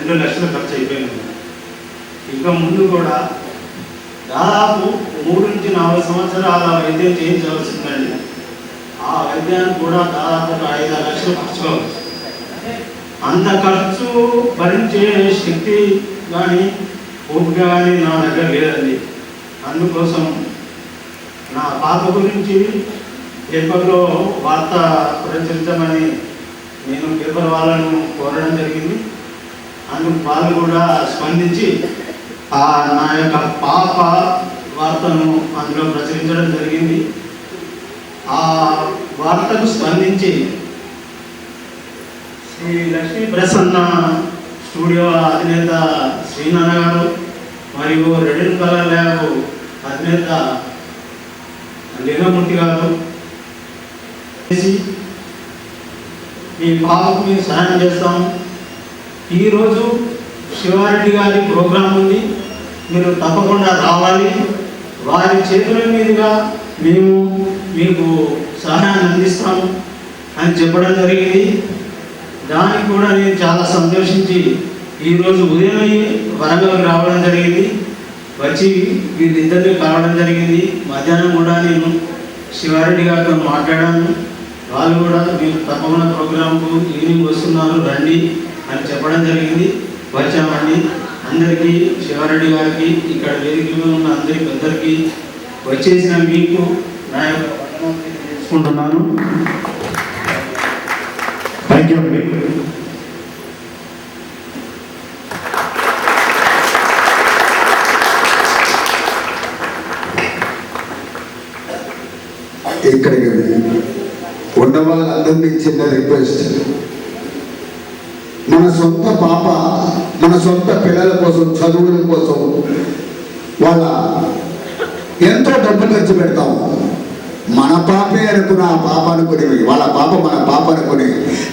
2 లక్షలు ఖర్చు అయిపోయింది. ఇక ముందు కూడా దాదాపు 3 నుంచి 4 సంవత్సరాల వైద్యం చేయించవలసిందండి. ఆ వైద్యానికి కూడా దాదాపు 5 లక్షలు ఖర్చు కావచ్చు. అంత ఖర్చు భరించే శక్తి కానీ ఓపిక కానీ నా దగ్గర లేదండి. అందుకోసం నా పాప గురించి పేపర్లో వార్త ప్రచురించమని నేను పేపర్ వాళ్ళను కోరడం జరిగింది. అందుకు వాళ్ళు కూడా స్పందించి నా యొక్క పాప వార్తను అందులో ప్రచురించడం జరిగింది. ఆ వార్తకు స్పందించి శ్రీ లక్ష్మీ ప్రసన్న స్టూడియో అధినేత శ్రీనారాయణ గారు మరియు రెడ్ కలర్ ల్యాబ్ అధినేత లీలామూర్తి గారు మీ పాపకు మేము సహాయం చేస్తాము. ఈరోజు శివారెడ్డి గారి ప్రోగ్రాం ఉంది, మీరు తప్పకుండా రావాలి. వారి చేతుల మీదుగా మేము మీకు సహాయాన్ని అందిస్తాము అని చెప్పడం జరిగింది. దానికి కూడా నేను చాలా సంతోషించి ఈరోజు ఉదయం వరంగల్కి రావడం జరిగింది. వచ్చి వీళ్ళిద్దరిని కలవడం జరిగింది. మధ్యాహ్నం కూడా నేను శివారెడ్డి గారితో మాట్లాడాను. వాళ్ళు కూడా మీరు తప్పకుండా ప్రోగ్రాంకు ఈవినింగ్ వస్తున్నారు రండి అని చెప్పడం జరిగింది. వచ్చామండి. అందరికీ శివారెడ్డి గారికి ఇక్కడ వేదికలో ఉన్న అందరి పెద్దరికి వచ్చేసిన మీకు నా యొక్క తెలుసుకుంటున్నాను. థ్యాంక్ యూ అండి. ఇక్కడికి ఉన్న వాళ్ళందరినీ చిన్న రిక్వెస్ట్, మన సొంత పాప మన సొంత పిల్లల కోసం చదువుల కోసం వాళ్ళ ఎంతో డబ్బు ఖర్చు పెడతాం. మన పాపే అనుకుని ఆ పాప అనుకుని వాళ్ళ పాప మన పాప అనుకుని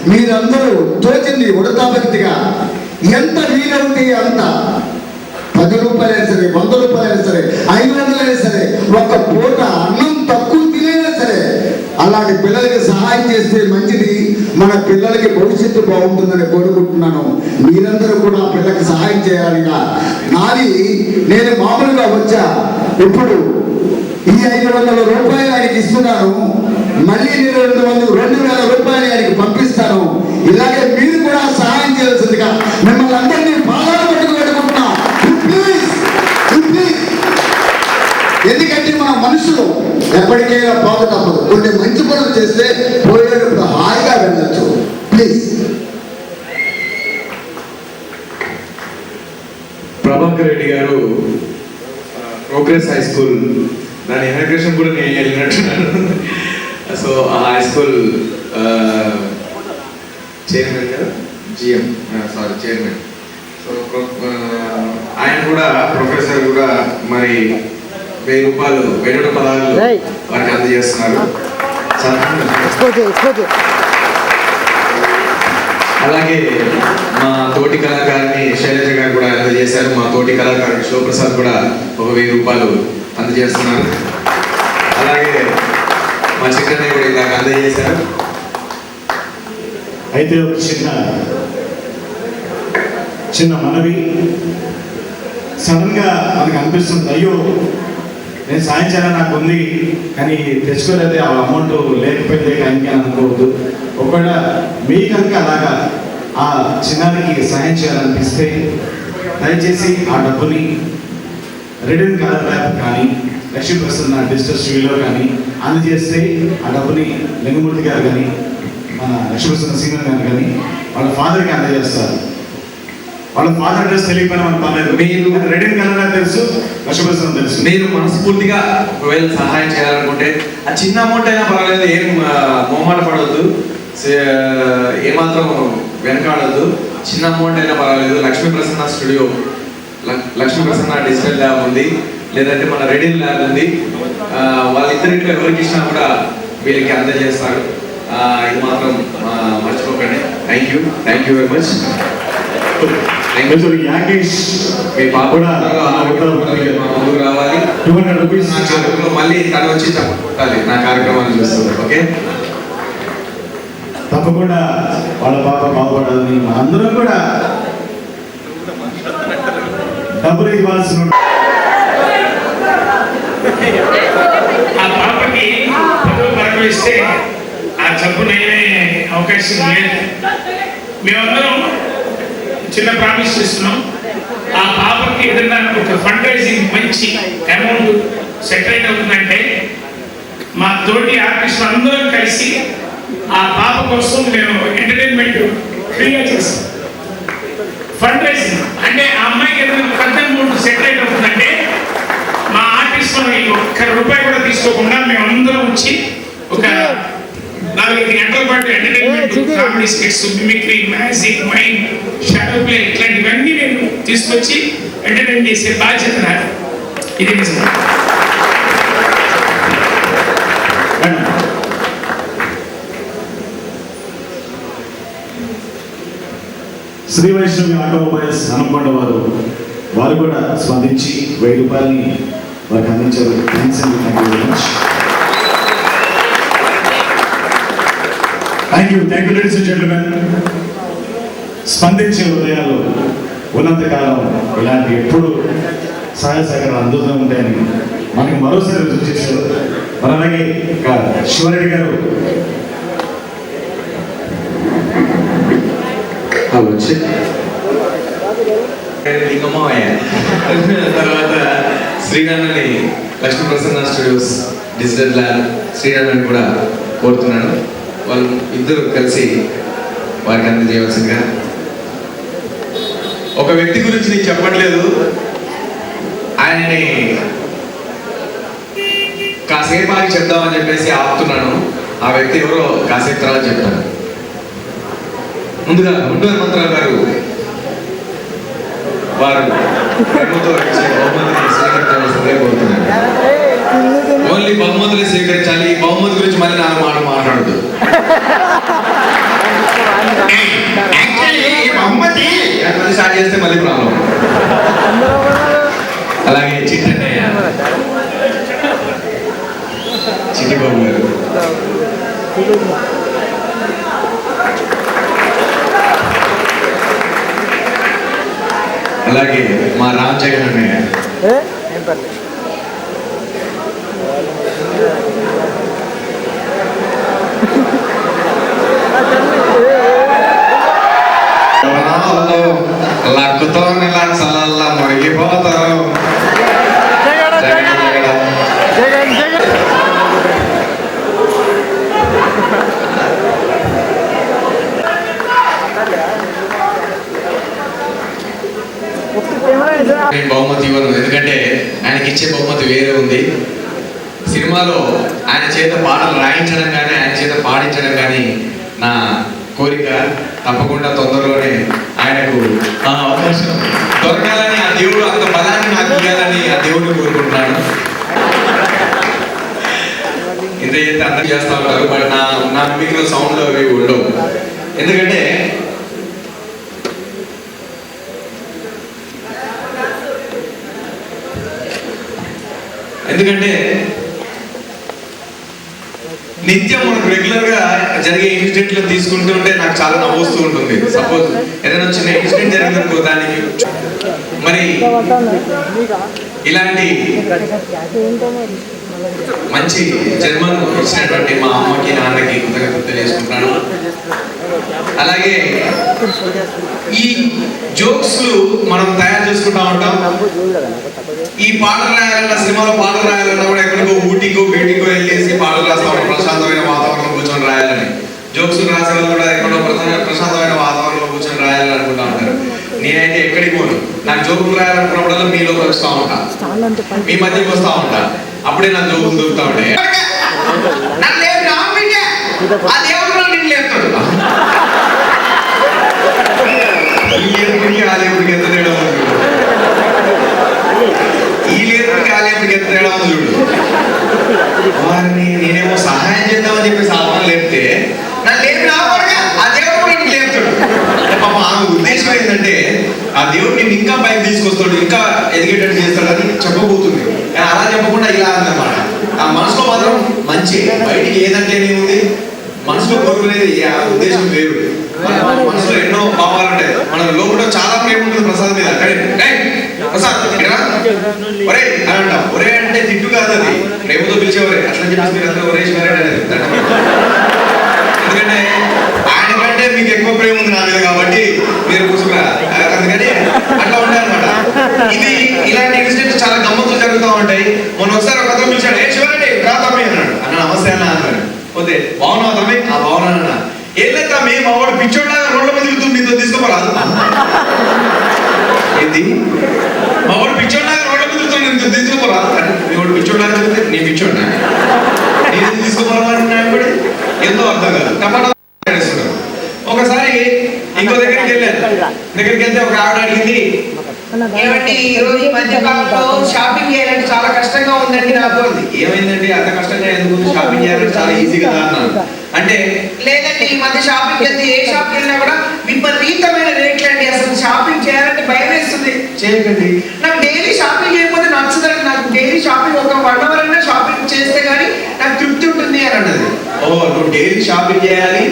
మీరందరూ తోచింది ఉడతాభక్తిగా ఎంత వీలవుతే అంత 10 రూపాయలైనా సరే 100 రూపాయలైనా సరే 500 అయినా సరే ఒక పూట అన్నం తక్కువ తినైనా సరే అలాంటి పిల్లలకి సహాయం చేస్తే మంచిది. మన పిల్లలకి భవిష్యత్తు బాగుంటుందని కోరుకుంటున్నాను. మీరందరూ కూడా పిల్లలకి సహాయం చేయాలిగా. నాది నేను మామూలుగా వచ్చా, ఇప్పుడు ఈ 500 రూపాయలు ఆయనకి ఇస్తున్నాను. మళ్ళీ నేను 2,000 రూపాయలు ఆయనకి పంపిస్తాను. ఇలాగే మీరు కూడా సహాయం చేయాల్సిందిగా మిమ్మల్ని అందరినీ పాదాలు పెట్టుకుంటున్నా. ఎందుకంటే మన మనుషులు ఎప్పటికైనా పోక తప్పదు. కొన్ని మంచి పనులు చేస్తే పోయేటప్పుడు హాయిగా వెళ్ళచ్చు. ప్లీజ్. ప్రభాకర్ రెడ్డి గారు ప్రోగ్రెస్ హై స్కూల్ దాని ఇనాగ్రేషన్ కూడా నేను వెళ్ళినట్టున్నాను. సో ఆ హై స్కూల్ చైర్మన్ గారు చైర్మన్. సో ఆయన కూడా ప్రొఫెసర్ కూడా మరి 1000 రూపాయలు 1000 పదాలు వారికి అందజేస్తున్నారు. అలాగే మా తోటి కళాకారిని శైలజ గారు కూడా అందజేశారు. మా తోటి కళాకారుడు శివప్రసాద్ కూడా 1000 రూపాయలు అందజేస్తున్నారు. అలాగే మా చిక్కనే కూడా ఇలాగ అందజేశారు. అయితే ఒక చిన్న మనవి, సడన్గా మనకు అనిపిస్తుంది, అయ్యో నేను సాయం చేయాలని నాకు ఉంది కానీ తెచ్చుకోలేదే, ఆ అమౌంట్ లేకపోతే కానీ అనుకోవద్దు. ఒకవేళ మీ కనుక అలాగా ఆ చిన్నారికి సాయం చేయాలనిపిస్తే దయచేసి ఆ డబ్బుని రెడ్ కలర్ ల్యాబ్ కానీ లక్ష్మీ ప్రసన్న డిజిటల్ స్టూడియోలో కానీ అందజేస్తే ఆ డబ్బుని లింగమూర్తి గారు కానీ మన లక్ష్మీ ప్రసన్న సీనియర్ గారు కానీ వాళ్ళ ఫాదర్కి అందజేస్తారు. వాళ్ళ ఫాదర్ అడ్రస్ తెలియకపోయినా మనకు పర్లేదు. మీరు రెడ్ కలర్ తెలుసు, లక్ష్మీ ప్రసన్న తెలుసు. మీరు మనస్ఫూర్తిగా ఒకవేళ సహాయం చేయాలనుకుంటే ఆ చిన్న అమౌంట్ అయినా పర్వాలేదు, ఏం మొహమాట పడవద్దు, ఏమాత్రం వెనకాడద్దు. చిన్న అమౌంట్ అయినా పర్వాలేదు. Lakshmi Prasanna studio, Lakshmi Prasanna digital lab ఉంది, లేదంటే మన రెడీ ల్యాబ్ ఉంది. వాళ్ళిద్దరిలో ఎవరికి ఇచ్చినా కూడా వీళ్ళకి అందజేస్తారు. ఇది మాత్రం మర్చిపోకండి. Thank you very much. మీ పాప కూడా ముందుకు రావాలి. 200 రూపీస్ మళ్ళీ తను వచ్చి చెప్పాలి నా కార్యక్రమాన్ని చూస్తుంది. ఓకే, తప్పకుండా వాళ్ళ పాప బాగుపడాలని అందరం కూడా డబ్బులు ఇవ్వాల్సిన ఆ పాపకి ఇస్తే ఆ జబ్బు నయమే అవకాశం లేదు. మేమందరం చిన్న ప్రామిస్ చేస్తున్నాం, ఆ పాపకి ఏదైనా ఒక ఫండ్ రైజింగ్ మంచి అమౌంట్ సెటిల్ అవుతుందంటే మా తోటి ఆర్టిస్టులు అందరం కలిసి ఆ పాప కోసం మేము ఎంటర్టైన్మెంట్ ఫ్రీగా చేస్తాం. ఫండ్ రైజింగ్ అంటే ఆ అమ్మాయికి ఏదైనా పెద్ద అమౌంట్ సెటిల్ అవుతుందంటే మా ఆర్టిస్టులు ఒక్క రూపాయి కూడా తీసుకోకుండా మేమందరం వచ్చి ఒక 4-5 గంటల పాటు entertainment, comedy skits, mimicry, magic, mind, shadow play ఇట్లాంటివన్నీ నేను తీసుకొచ్చి ఎంటర్టైన్ చేసే బాధ్యత నాది. ఇది నిజం. శ్రీ వైష్ణవి ఆటోమొబైల్స్ హనుకొండ వారు కూడా స్పందించి 1000 రూపాయలని వారికి అందించారు. థ్యాంక్స్ అండి, thank you ladies and gentlemen. స్పందించే హృదయాలు ఉన్నంతకాలం ఇలాంటి ఎప్పుడు సహాయ సహకారాలు అందుతూ ఉంటాయని మనకి మరోసారి రుజువు చేశారు. మరి అలాగే శివారెడ్డి గారు తర్వాత శ్రీనాథని Lakshmi Prasanna studios digital lab శ్రీనాథని కూడా కోరుతున్నాను. వాళ్ళు ఇద్దరు కలిసి వారికి అందజేయవలసిందిగా. ఒక వ్యక్తి గురించి నేను చెప్పట్లేదు, ఆయనని కాసేపు ఆగి చెప్దామని చెప్పేసి ఆపుతున్నాను. ఆ వ్యక్తి ఎవరో కాసేపు తర్వాత చెప్తాను. ముందుగా గుంటూరు హనుమంతరావు గారు వారు ప్రేమతో ఇచ్చే బహుమతిని స్వీకరించవలసిందిగా కోరుతున్నాను. ఓన్లీ బహుమతులు స్వీకరించాలి. ఈ బహుమతి గురించి మళ్ళీ నా మాట మాట్లాడదు. బహుమతి స్టార్ట్ చేస్తే మళ్ళీ ప్రాబ్లం. అలాగే చిట్టి బాబు గారు, అలాగే మా రామ్ జగన్ అన్నయ్య, లక్కుతో చల్లల్లా మురిగిపోతారు. బహుమతి ఇవ్వను, ఎందుకంటే ఆయనకి ఇచ్చే బహుమతి వేరే ఉంది. సినిమాలో ఆయన చేత పాటలు రాయించడం కానీ ఆయన చేత పాడించడం కానీ నా కోరిక. తప్పకుండా తొందరలోనే ఆయనకు ఆ అవకాశం దొరకాలని, ఆ దేవుడు అంత బలాన్ని నాకు ఇవ్వాలని ఆ దేవుడిని కోరుకుంటున్నాను. ఇంత చేస్తే అందరూ చేస్తూ ఉంటారు, బట్ నా మిమిక్రీలో సౌండ్లో అవి ఉండవు. ఎందుకంటే నిత్యం మనకు రెగ్యులర్ గా జరిగే ఇన్సిడెంట్లు తీసుకుంటూ ఉంటే నాకు చాలా నవ్వు వస్తూ ఉంటుంది. సపోజ్ ఏదైనా చిన్న ఇన్సిడెంట్ జరిగిందనుకో, దానికి మరి ఇలాంటి మంచి జన్మను ఇచ్చినటువంటి మా అమ్మకి నాన్నకి కృతజ్ఞతలు తెలియజేసుకుంటున్నాను. అలాగే ఈ జోక్స్ మనం తయారు చేసుకుంటా ఉంటాం. ఈ పాటలు రాయాలన్నా, సినిమాలో పాటలు రాయాలన్నా కూడా ఎక్కడికో ఊటీకో బయటికో వెళ్ళేసి పాటలు రాస్తా ఉంటాం. ప్రశాంతమైన వాతావరణంలో కూర్చొని రాయాలని. జోక్స్ రాసే వాళ్ళు కూడా ఎక్కడో ప్రశాంతమైన వాతావరణంలో కూర్చొని రాయాలని అనుకుంటా ఉంటారు. నేనైతే ఎక్కడికి పోను. నాకు జోకులు రాయాలనుకున్నప్పుడల్లా మీలోకి వస్తూ ఉంటా, మీ మధ్యకి వస్తూ ఉంటా. అప్పుడే నా జోకులు దొరుకుతా ఉంటాయి. ఈ లేపుడికి ఆ లేపుడికి ఎంత తేడా ఉంది చూడు. ఈ లేపుడికి ఆ లేపుడికి ఎంత తేడా ఉంది చూడు. వారిని నేనేమో సహాయం చేద్దామని చెప్పి సామాన్లు లేపితే నా లేపి రాబోగా ఆ దేవుడు కూడా నీకు లేపుతాడు. పాపం ఆమె ఉద్దేశం ఏంటంటే ఆ దేవుడు నేను ఇంకా పైకి తీసుకొస్తాడు, ఇంకా ఎదిగేటట్టు చేస్తాడు అని చెప్పబోతుంది. కానీ అలా చెప్పకుండా ఇలా అన్నమాట. ఆ మనసులో మాత్రం మంచి, బయటికి ఏదంటేనేముంది, మనసులో కోరుకునేది ఆ ఉద్దేశం వేరు. మనసులో ఎన్నో భావాలు ఉంటాయి. మన లోపల చాలా ప్రేమ ఉంటుంది ప్రసాద్ మీద. కానీ ఒరే అని అంటాం. ఒరే అంటే తిట్టు కాదు, అది ప్రేమతో పిలిచేవరే. అట్లా చెప్పేసి మీరు అందరూ ఒరే శివారెడ్డి అనేది. ఎందుకంటే ఆయనకంటే మీకు ఎక్కువ ప్రేమ ఉంది నా మీద కాబట్టి మీరు కూర్చున్నా. అందుకని అట్లా ఉంటాయన్నమాట. ఇది ఇలాంటి ఇన్సిడెంట్స్ చాలా గమ్మత్తులు జరుగుతూ ఉంటాయి. మొన్న ఒకసారి ఒక అతను పిలిచాడు, ఏ శివారెడ్డి రా తమ్మి అన్నాడు. అన్న నమస్తే అన్న అన్నాడు. పోతే బాగున్నావా తమ్మి? ఆ బాగున్నా అన్న. ఏం లేదు తమ్మి, మా వాడు పిచ్చోడ్లాగా రోడ్ల మీద తిరుగుతుంది, నీతో తీసుకోరాదు. ఏంటి? మా వాడు పిచ్చోడ్లాగా రోడ్ల మీద తిరుగుతుంది, నీతో తీసుకోరాదు. మీ వాడు పిచ్చోడ్లాగా తిరిగితే నీ పిచ్చోడ్డా నేను తీసుకోవాలని ఎంతో అర్థం కాదు. టమాటా ఒకసారి ఇంకో దగ్గరికి వెళ్ళాను. దగ్గరికి వెళ్తే ఒక ఆవిడ అడిగింది, ఏమంటే ఈ రోజు ఈ మధ్య కాలంలో షాపింగ్ చేయాలంటే చాలా కష్టంగా ఉందండి నాకు. ఏమైందండి అంత కష్టంగా ఎందుకు? షాపింగ్ చేయాలంటే చాలా ఈజీ కదా అన్నాను. అంటే లేదండి ఈ మధ్య షాపింగ్ వెళ్తే ఏ షాప్కి వెళ్ళినా కూడా విపరీతమైన రేట్లు అండి, అసలు షాపింగ్ చేయాలంటే భయం వేస్తుంది. చేయకండి, నాకు డైలీ షాపింగ్ చేయకపోతే నచ్చదండి. నాకు డైలీ షాపింగ్ ఒక 1 hour అయినా షాపింగ్ చేస్తే కానీ నాకు తృప్తి ఉంటుంది అని అన్నది. ఓ నువ్వు డైలీ షాపింగ్ చేయాలి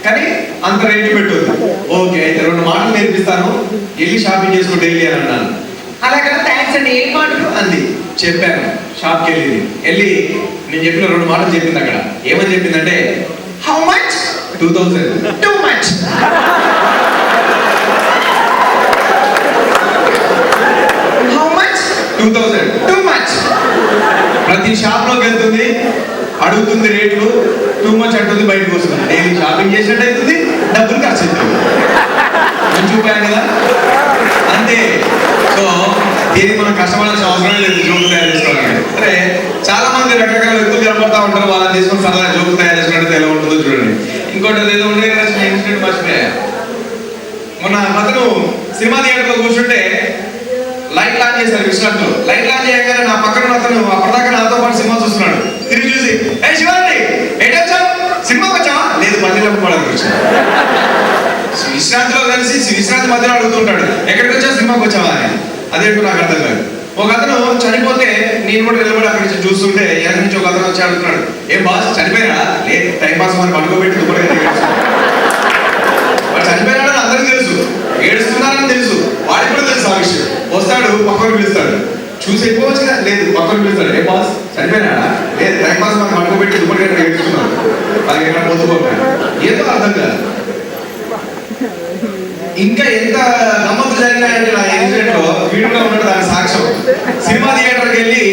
కానీ అంత రేట్లు పెట్టొద్దు. ఓకే అయితే 2 మాటలు నేర్పిస్తాను, వెళ్ళి షాపింగ్ చేసుకో డైలీ అని అన్నాను. అలాగే థ్యాంక్స్ అండి, ఏం మాటలు అంది. చెప్పాను, షాప్కి వెళ్ళి నేను చెప్పిన 2 మాటలు చెప్పింది. అక్కడ ఏమని చెప్పిందంటే, how much? 2000. Too much. How much? 2000. Too much. ప్రతి షాప్ లోకి వెళ్తుంది, అడుగుతుంది రేట్లు, టూ మచ్ అంటుంది, బయటకు వస్తుంది. డైలీ షాపింగ్ చేసినట్టు అవుతుంది, డబ్బులు ఖర్చు అవుతుంది. నేను చూపాను కదా అంతే. సో దీనికి మనం కష్టపడాల్సిన అవసరం లేదు, జోకులు తయారు చేసుకోవాలి. సరే చాలా మంది రకరకాల వ్యక్తులు కనపడతా ఉంటారు, వాళ్ళని తీసుకొని సరదా జోకులు తయారు చేసుకున్నట్టు ఎలా ఉంటుందో చూడండి. ఇంకోటి ఏదో ఉండే ఇన్సిడెంట్ మర్చిపోయా. మొన్న అతను సినిమా థియేటర్లో కూర్చుంటే లైట్ లాంచ్ చేశారు విశ్రాంతిలో. లైట్ లాంచ్ చేయగానే నా పక్కన అతను అప్పటిదాకా నాతో పాటు సినిమా చూస్తున్నాడు. తిరిగి చూసి, ఏ శివారెడ్డి ఏంటి వచ్చావు? సినిమాకి వచ్చావా? లేదు పల్లెలకు పోవడానికి వచ్చాను. విశ్రాంతిలో కలిసి విశ్రాంతి మధ్యలో అడుగుతుంటాడు, ఎక్కడికి వచ్చావు? సినిమాకి వచ్చావా అని. అదేంటో నాకు అర్థం కాదు. ఒక అతను చనిపోతే నేను కూడా నిలబడి అక్కడి నుంచి చూస్తుంటే ఎక్కడి నుంచి ఒక అతను వచ్చి అడుగుతున్నాడు, ఏం బాస్ చనిపోయినా? లేదు టైం పాస్ మరి పడుకోబెట్టి దుబ్బడిగా వాడు చనిపోయినాడని అందరికీ తెలుసు, ఏడుస్తున్నారని తెలుసు, వాడికి కూడా తెలుసు ఆ విషయం. వస్తాడు, పక్కన పిలుస్తాడు, చూసి ఎక్కువచ్చు కదా, లేదు పక్కన పిలుస్తాడు, ఏ బాస్ చనిపోయినాడా? లేదు టైం పాస్ మరి పడుకోబెట్టి దుబ్బడిగా ఏడుస్తున్నాడు, వాళ్ళకి ఎక్కడ పొద్దుపోతాడు. ఏదో అర్థం కాదు. ఇంకా ఎంత గమ్మత్తు జరిగినాయంటే నా ఇన్సిడెంట్ లో వీడియోలో ఉన్నాడు దాని సాక్ష్యం. సినిమా థియేటర్కి వెళ్ళి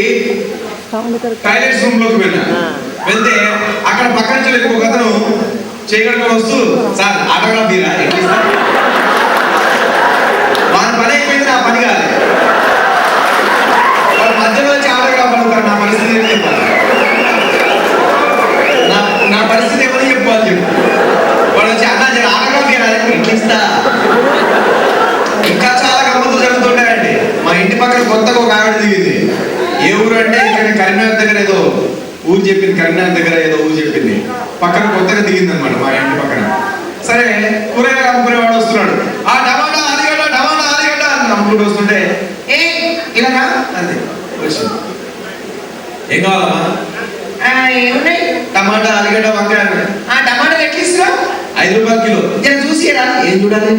టాయిలెట్స్ రూమ్ లోకి వెళ్తే అక్కడ పక్క నుంచి ఇంకొక అతను చేయగలుగుతూ వస్తూ, సార్ ఆటోగ్రాఫ్ తీరా? వాళ్ళ పని అయిపోయింది, నా పని కాదు. వాళ్ళ మధ్యలో వచ్చి ఆటోగ్రాఫ్ అడుగుతారు. నా పరిస్థితి ఏమి చెప్పాలి? నా పరిస్థితి ఏమని చెప్పుకోవాలి చెప్పు. వాడు వచ్చి అన్నా నేను ఆటోగ్రాఫ్ తీరా? ఇట్లా ఇంకా చాలా గమ్మతులు జరుగుతుంటాయండి. మా ఇంటి పక్కన కొత్తగా ఒక ఆవిడ దిగింది. ఏ ఊరు అంటే ఇక్కడ కరీంనగర్ దగ్గర ఏదో ఊరు చెప్పింది, కరీంనగర్ దగ్గర ఏదో ఊరు చెప్పింది. పక్కన కొత్తగా దిగింది అనమాట మా ఇంటి పక్కన. సరే కూరగాయలు అమ్ముకునేవాడు వస్తున్నాడు, ఆ టమాటా ఆలుగడ్డ టమాటా ఆలుగడ్డ అని అమ్ముకుంటూ వస్తుంటే, ఏ ఇలాగా అంతే వచ్చింది. ఏం కావాలమ్మా? ఏమున్నాయి? టమాటా ఆలుగడ్డ వంకాయ. ఆ టమాటాలు ఎట్లా ఇస్తున్నావు? 5 రూపాయలు కిలో. నేను చూసి ఏం చూడాలి?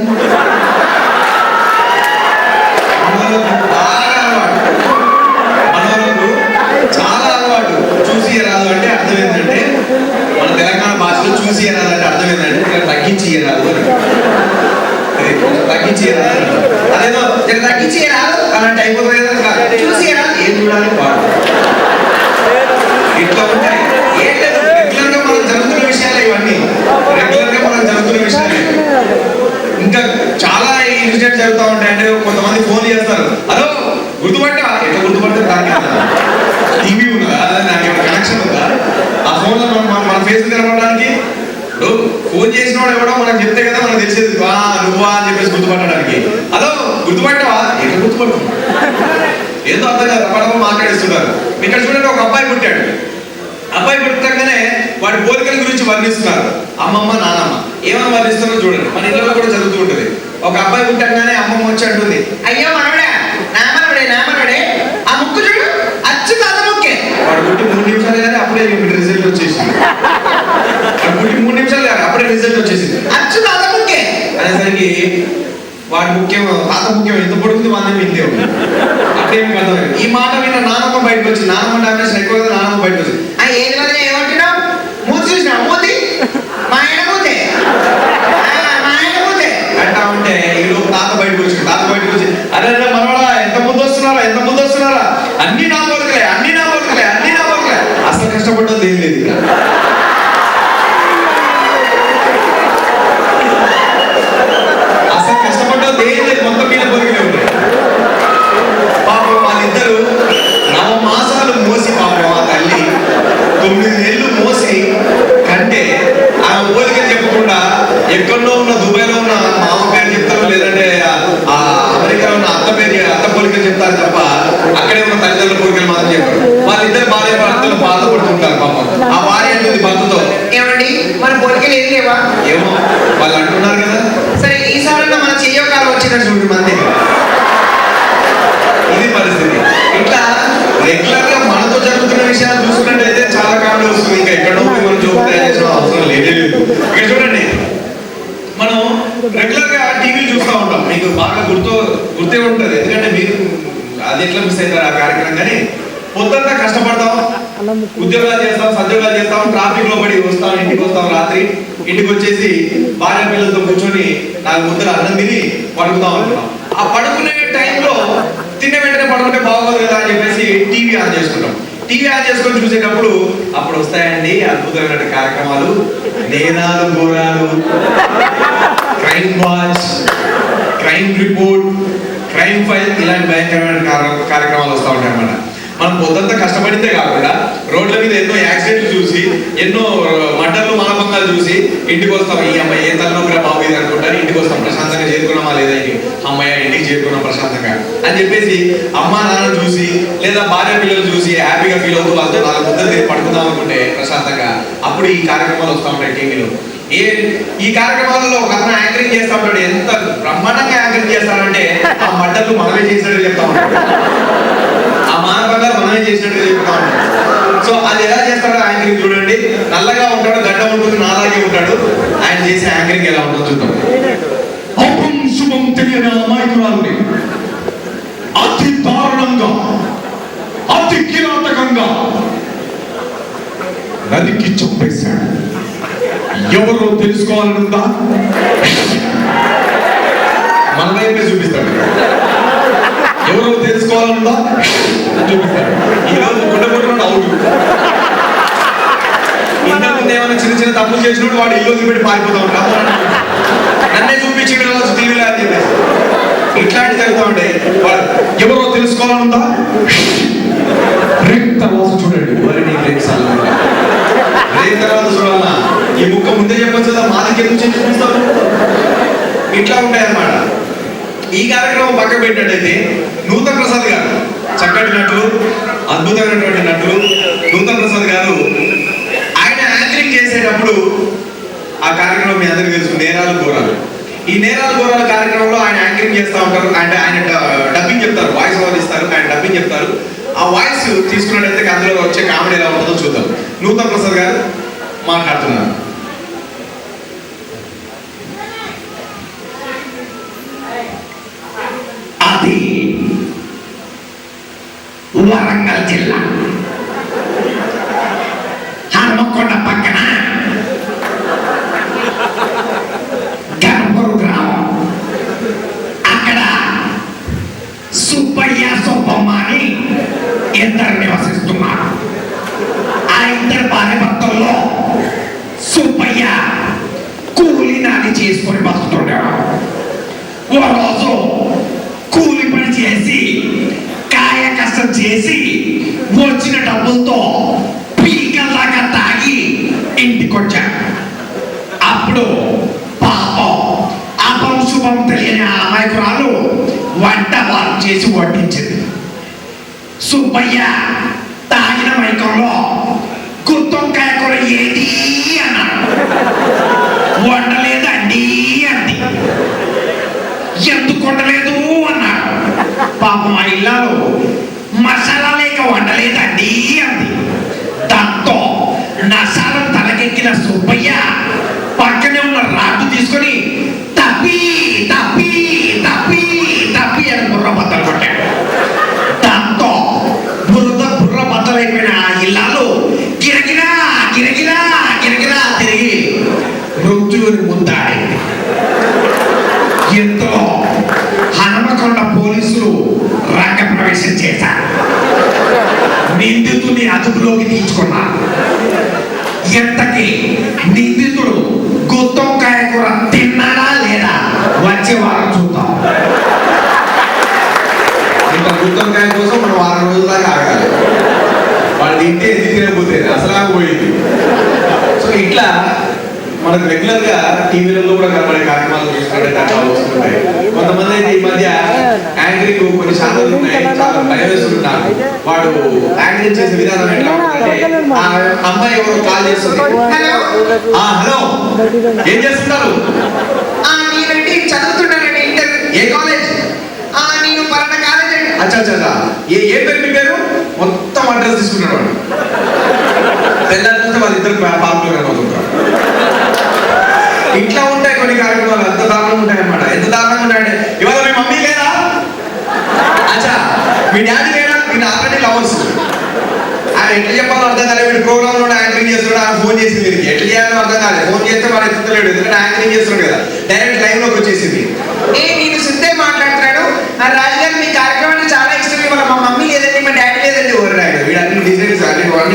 చాలా అలవాటు. చూసి రాదు అంటే అర్థం ఏంటంటే, మన తెలంగాణ భాషలో చూసి రాదంటే అర్థం ఏంటంటే తగ్గించి రాదు అని. తగ్గించి రాదు, అదేదో తగ్గించి రాదు అలాంటి అయిపోతుంది కదా. చూసి రాదు, ఏం చూడాలి వాడు. ఇట్లా ఉంటాయి. ఏం లేదు, రెగ్యులర్ గా మనం జరుగుతున్న విషయాలు ఇవన్నీ, రెగ్యులర్ గా మనం జరుగుతున్న విషయాలు. ఇంకా చాలా ఇన్సిడెంట్ జరుగుతూ ఉంటాయి. అంటే కొంతమంది ఫోన్ చేస్తారు, హలో గుర్తుపట్టా? ఎట్లా గుర్తుపడతారు? దానికి టీవీ ఉన్నదా, దానికి కనెక్షన్ ఉందా? ఆ ఫోన్ లో మన ఫేస్ కనపడడానికి. ఇప్పుడు ఫోన్ చేసిన వాడు ఎవడో మనకు చెప్తే కదా మనకు తెలిసేది, నువ్వా అని చెప్పేసి గుర్తుపట్టడానికి. హలో గుర్తుపట్టావా? ఎట్లా గుర్తుపడతాం? ఏదో అర్థం కాదు, రపడమో మాట్లాడిస్తున్నారు. ఇక్కడ చూడండి, ఒక అబ్బాయి పుట్టాడు. అబ్బాయి పుట్టగానే వాడి పోలికల గురించి వర్ణిస్తున్నారు, అమ్మమ్మ నానమ్మ. ఏమని వర్ణిస్తున్నారో చూడండి, మన ఇళ్ళలో కూడా జరుగుతూ ఉంటుంది. ఒక అబ్బాయి పుట్టగానే అమ్మమ్మ వచ్చి అంటుంది, అయ్యో మనవడే నామనవడే ఆ ముక్కు చూడు, అచ్చు కాదు ముక్కే. వాడు పుట్టి 3 నిమిషాలు కానీ అప్పుడే రిజల్ట్ వచ్చేసింది. వాడు పుట్టి 3 నిమిషాలు కానీ అప్పుడే రిజల్ట్ వచ్చేసింది, అచ్చు కాదు ముక్కే అనేసరికి వాడి ముఖ్యం తాత ముఖ్యం ఎంత పొడుగుంది వాళ్ళేమి ఇంతే ఉంది అట్లేమి కదా. ఈ మాట విన్న నానమ్మ బయటకు వచ్చి, నానమ్మ డామినేషన్ ఎక్కువ కదా, నానమ్మ బయటకు వచ్చి ఏది వదిలే ఏమంటున్నావు, మూతి చూసినా మూతి మా ఆయన మూతే మా ఆయన మూతే అంటా ఉంటే ఈలోపు తాత బయటకు వచ్చి, అరే మనవాడా ఎంత ముందు వస్తున్నారా అన్ని నా బతుకులే అసలు కష్టపడ్డది ఏం లేదు ఇక్కడ. అసలు కష్టపడ్డది ఏం లేదు, మొత్తం మీద బతుకులే ఉంటాయి. పాపం వాళ్ళిద్దరు 9 మాసాలు మోసి, పాపం ఆ తల్లి 9 నెలలు మోసి కంటే ఆమె పోలిక చెప్పకుండా ఎక్కడో ఉన్న దుబాయ్లో ఉన్న మామ పేరు చెప్తారు, లేదంటే ఆ అమెరికాలో ఉన్న అత్త పోలిక చెప్తారు తప్ప అక్కడే ఉన్న తల్లిదండ్రుల పోలికలు మాత్రం చెప్పారు. వాళ్ళిద్దరు భార్య భర్తలు బాధపడుతుంటారు. పాపం ఆ భార్య అంటుంది భర్తతో, ఏమండి మన పోలికలు ఏం లేవా, ఏమో వాళ్ళు అంటున్నారు కదా, సరే ఈసారి మన చెయ్యకాలం వచ్చినట్టు చూడండి మంది. ఇది పరిస్థితి. ఇట్లా రెగ్యులర్ గా మనతో జరుగుతున్న విషయాలు చూసుకున్నట్టయితే చాలా కామెడీ వస్తుంది. ఇంకా ఎక్కడో మనం జోక్ తయారు చేసిన అవసరం లేదు. ఇక్కడ చూడండి, మనం రెగ్యులర్ గా టీవీలు చూస్తూ ఉంటాం, మీకు బాగా గుర్తే ఉంటుంది, ఎందుకంటే మీరు అది ఎట్లా మిస్ అవుతారు ఆ కార్యక్రమం. కానీ పొద్దుంతా కష్టపడతాం, ఉద్యోగాలు చేస్తాం, సద్యోగాలు చేస్తాం, ట్రాఫిక్ లో పడి వస్తాం, ఇంటికి వస్తాం, రాత్రి ఇంటికి వచ్చేసి భార్య పిల్లలతో కూర్చొని 4 ముద్దలు అన్నం తిని పడుకుతాం అనుకున్నాం. ఆ పడుకునే టైంలో తిన్న వెంటనే పడుకుంటే బాగోదు కదా అని చెప్పేసి టీవీ ఆన్ చేసుకుంటాం. టీవీ ఆన్ చేసుకొని చూసేటప్పుడు అప్పుడు వస్తాయండి అద్భుతమైన కార్యక్రమాలు, నేరాలు ఘోరాలు, crime watch, crime report, crime file, ఇలాంటి భయంకరమైన కార్యక్రమాలు వస్తూ ఉంటాయి అన్నమాట. మనం పొద్దంతా కష్టపడితే కాకుండా రోడ్ల మీద ఎన్నో యాక్సిడెంట్లు చూసి, ఎన్నో మర్డర్లు మానభంగాలు చూసి ఇంటికి వస్తాం. ఈ అమ్మాయి ఏ తలనొప్పిరా బాబు ఇది అనుకుంటారు, ఇంటికి వస్తాం, ప్రశాంతంగా చేరుకున్నామా లేదా, అమ్మాయి ఇంటికి చేరుకున్నాం ప్రశాంతంగా అని చెప్పేసి అమ్మా నాన్న చూసి లేదా భార్య పిల్లలు చూసి హ్యాపీగా ఫీల్ అవుతూ వాళ్ళతో 4 ముద్దలు తిరిగి పడుకుందాం అనుకుంటే ప్రశాంతంగా, అప్పుడు ఈ కార్యక్రమాలు వస్తూ ఉంటాయి టీవీలో. ఈ కార్యక్రమాలలో ఒక అతను యాంకరింగ్ చేస్తా ఉంటాడు. ఎంత బ్రహ్మాండంగా యాంకరింగ్ చేస్తాడంటే ఆ మర్డర్లు మనమే చేసినట్టు చెప్తా ఉంటాడు, ఆ మానభంగాలు మనమే చేసినట్టు చెప్తా ఉంటాడు. సో అది ఎలా చేస్తాడో యాంకరింగ్ చూడండి. నల్లగా ఉంటాడు, గడ్డ ఉంటుంది, నాలాగే ఉంటాడు. ఆయన చేసే యాంకరింగ్ ఎలా ఉంటుందో చూద్దాం. అపం శుభం తెలియని అమాయకురాల్ని అతి దారుణంగా, అతి కిరాతకంగా నరికి చంపేశాడు. ఎవరో తెలుసుకోవాలనుందా? మన వైపే చూపిస్తాడు. ఎవరో తెలుసుకోవాలనుందా చూపిస్తాడు. ఈరోజు గుడ్డగొట్టుకున్నాడు అవుట్. ఇంతకుముందు ఏమైనా చిన్న తప్పులు చేసినప్పుడు వాడు ఇల్లు పెట్టి పారిపోతా ఉంటాడు. నన్నే చూపించడం రోజు టీవీలో అని చెప్పేసి ఇట్లాంటి జరుగుతూ ఉంటాయి. వాడు ఎవరో తెలుసుకోవాలనుందా? బ్రేక్ తర్వాత చూడండి. బ్రేక్ తర్వాత చూడాలన్నా ఈ ముక్క ముందే చెప్పొచ్చు కదా, మా దగ్గర నుంచి చూపిస్తాను. ఇట్లా ఉంటాయి అన్నమాట. ఈ కార్యక్రమం పక్క పెట్టినట్టయితే నూతన్ ప్రసాద్ గారు, చక్కటి నటులు, అద్భుతమైనటువంటి నటులు నూతన్ ప్రసాద్ గారు, ఆయన యాంకరింగ్ చేసేటప్పుడు ఆ కార్యక్రమం మీ అందరికీ తెలుసు, నేరాలు ఘోరాలు. ఈ నేరాలు ఘోరాల కార్యక్రమంలో ఆయన యాంకరింగ్ చేస్తూ ఉంటారు. అంటే ఆయన డబ్బింగ్ చెప్తారు, వాయిస్ ఓవర్ ఇస్తారు, ఆయన డబ్బింగ్ చెప్తారు. ఆ వాయిస్ తీసుకున్నట్టయితే అందులో వచ్చే కామెడీ ఎలా ఉంటుందో చూద్దాం. నూతన్ ప్రసాద్ గారు మాట్లాడుతున్నారు. అది వరంగల్ జిల్లా హనుమకొండ పక్కన గణపూర్ గ్రామం. అక్కడ సుబ్బయ్య సుబ్బమ్మ అని 2 నివసిస్తున్నారు. ఆ 2 భార్య భర్తల్లో సుబ్బయ్య కూలి నాలి చేసుకొని బతుకుతుండేవాడు. ఓ రోజు కూలి పని చేసి కాయ కష్టం చేసి వచ్చిన డబ్బులతో పీకల్లాగా తాగి ఇంటికొచ్చాడు. అప్పుడు పాపం అపం శుభం తెలియని ఆ అమాయకురాలు వంట వారు చేసి వడ్డించింది. సుబ్బయ్య తాగిన మైకంలో గుత్తొంకాయ కూర ఏది అన్నాడు. వండలేదండి అంది. ఎందుకు వండలేదు అన్నాడు. పాపం ఆ ఇల్లాలు మసాలా లేక వండలేదండి అంది. దాంతో నసాలం తలకెక్కిన సుబ్బయ్య పక్కనే ఉన్న రాటు తీసుకొని తప్పి తప్పి గుత్తొంకాయ కోసం మనం వారం రోజుల దాకా ఆగాలి. వాడు తింటే ఎందుకు తినకపోతే అసలు పోయింది. సో ఇట్లా మనకు రెగ్యులర్ గా టీవీలలో కూడా కనబడే కార్యక్రమాలు చూసుకుంటే అట్లా వస్తుంటాయి. కొంతమంది అయితే ఈ మధ్య యాంకరింగ్ కొన్ని ఛానల్ ఉన్నాయి, చాలా భయం వేస్తున్నారు. వాడు యాంకరింగ్ చేసే విధానం ఎట్లా ఉంటుందంటే, ఆ అమ్మాయి ఎవరు కాల్ చేస్తుంది, హలో ఏం చేస్తున్నారు, నేనండి చదువుతున్నానండి ఇంటర్. ఏ కాలేజ్, నేను పలానా కాలేజ్ అండి. అచ్చా ఏ పేరు మీ పేరు, మొత్తం అడ్రస్ తీసుకున్నాడు వాడు. తెల్లారి వాళ్ళిద్దరు పార్కులు కనబడుతుంటారు. ఇట్లా ఉంటాయి కొన్ని కార్యక్రమాలు, ఎంత దారుణంగా ఉంటాయి అన్నమాట. ఎంత దారుణంగా ఉంటాయంటే, ఇవాళ మీ మమ్మీ లేదా, అచ్చా మీ డాడీ లేదా, మీరు ఆల్రెడీ లవర్స్. ఆయన ఎట్లా చెప్పాలో అర్థం కాలేదు. వీడు ప్రోగ్రామ్ లో యాంకరింగ్ చేస్తున్నాడు, ఆయన ఫోన్ చేసింది వీరికి ఎట్లా చేయాలో అర్థం కాలేదు. ఫోన్ చేస్తే వాడు ఎత్తుతలేడు, ఎందుకంటే యాంకరింగ్ చేస్తున్నాడు కదా. డైరెక్ట్ లైవ్ లోకి వచ్చేసింది. నేను సిద్ధే మాట్లాడుతున్నాను. రాజు గారు మీ కార్యక్రమాన్ని చాలా ఇష్టం. ఇవాళ మా మమ్మీ లేదండి, మా డాడీ లేదండి. వీడు అన్ని డిజైన్స్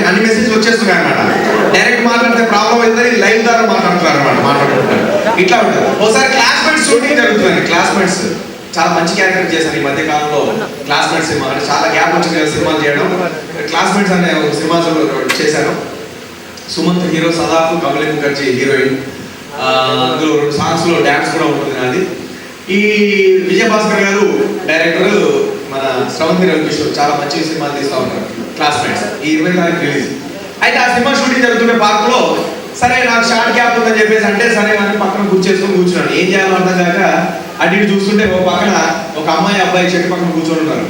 అన్ని మెసేజ్ వచ్చేస్తున్నాయి అనమాట. డైరెక్ట్ మాట్లాడితే ప్రాబ్లం అవుతుంది, లైవ్ ద్వారా మాట్లాడుతున్నారు అనమాట. మాట్లాడుకుంటారు ఇట్లా ఉంటుంది. ఒకసారి క్లాస్మేట్స్ షూటింగ్ జరుగుతుంది. క్లాస్మేట్స్ చాలా మంచి క్యారెక్టర్ చేశాను ఈ మధ్య కాలంలో. క్లాస్మేట్స్ సినిమా అంటే చాలా గ్యాప్ వచ్చింది కదా సినిమాలు చేయడం. క్లాస్మేట్స్ అనే ఒక సినిమా చేశాను. Sumanth hero, Sadaf, Kamali Mukherjee heroine. అందులో 2 సాంగ్స్ లో డాన్స్ కూడా ఉంటుంది నాది. ఈ విజయభాస్కర్ గారు డైరెక్టర్, మన శ్రవంతి రవికిషోర్ చాలా మంచి సినిమాలు తీస్తూ ఉంటారు. క్లాస్మేట్స్ ఈ 20 తారీఖు రిలీజ్. అయితే ఆ సినిమా షూటింగ్ జరుగుతున్న పార్క్ లో సరే నాకు షార్ట్ గ్యాప్ ఉందని చెప్పేసి అంటే సరే అని పక్కన కూర్చున్నాను. ఏం చేయాలో అర్థం కాక అటు ఇటు చూస్తుంటే ఓ పక్కన ఒక అమ్మాయి అబ్బాయి చెట్టు పక్కన కూర్చొని ఉన్నారు.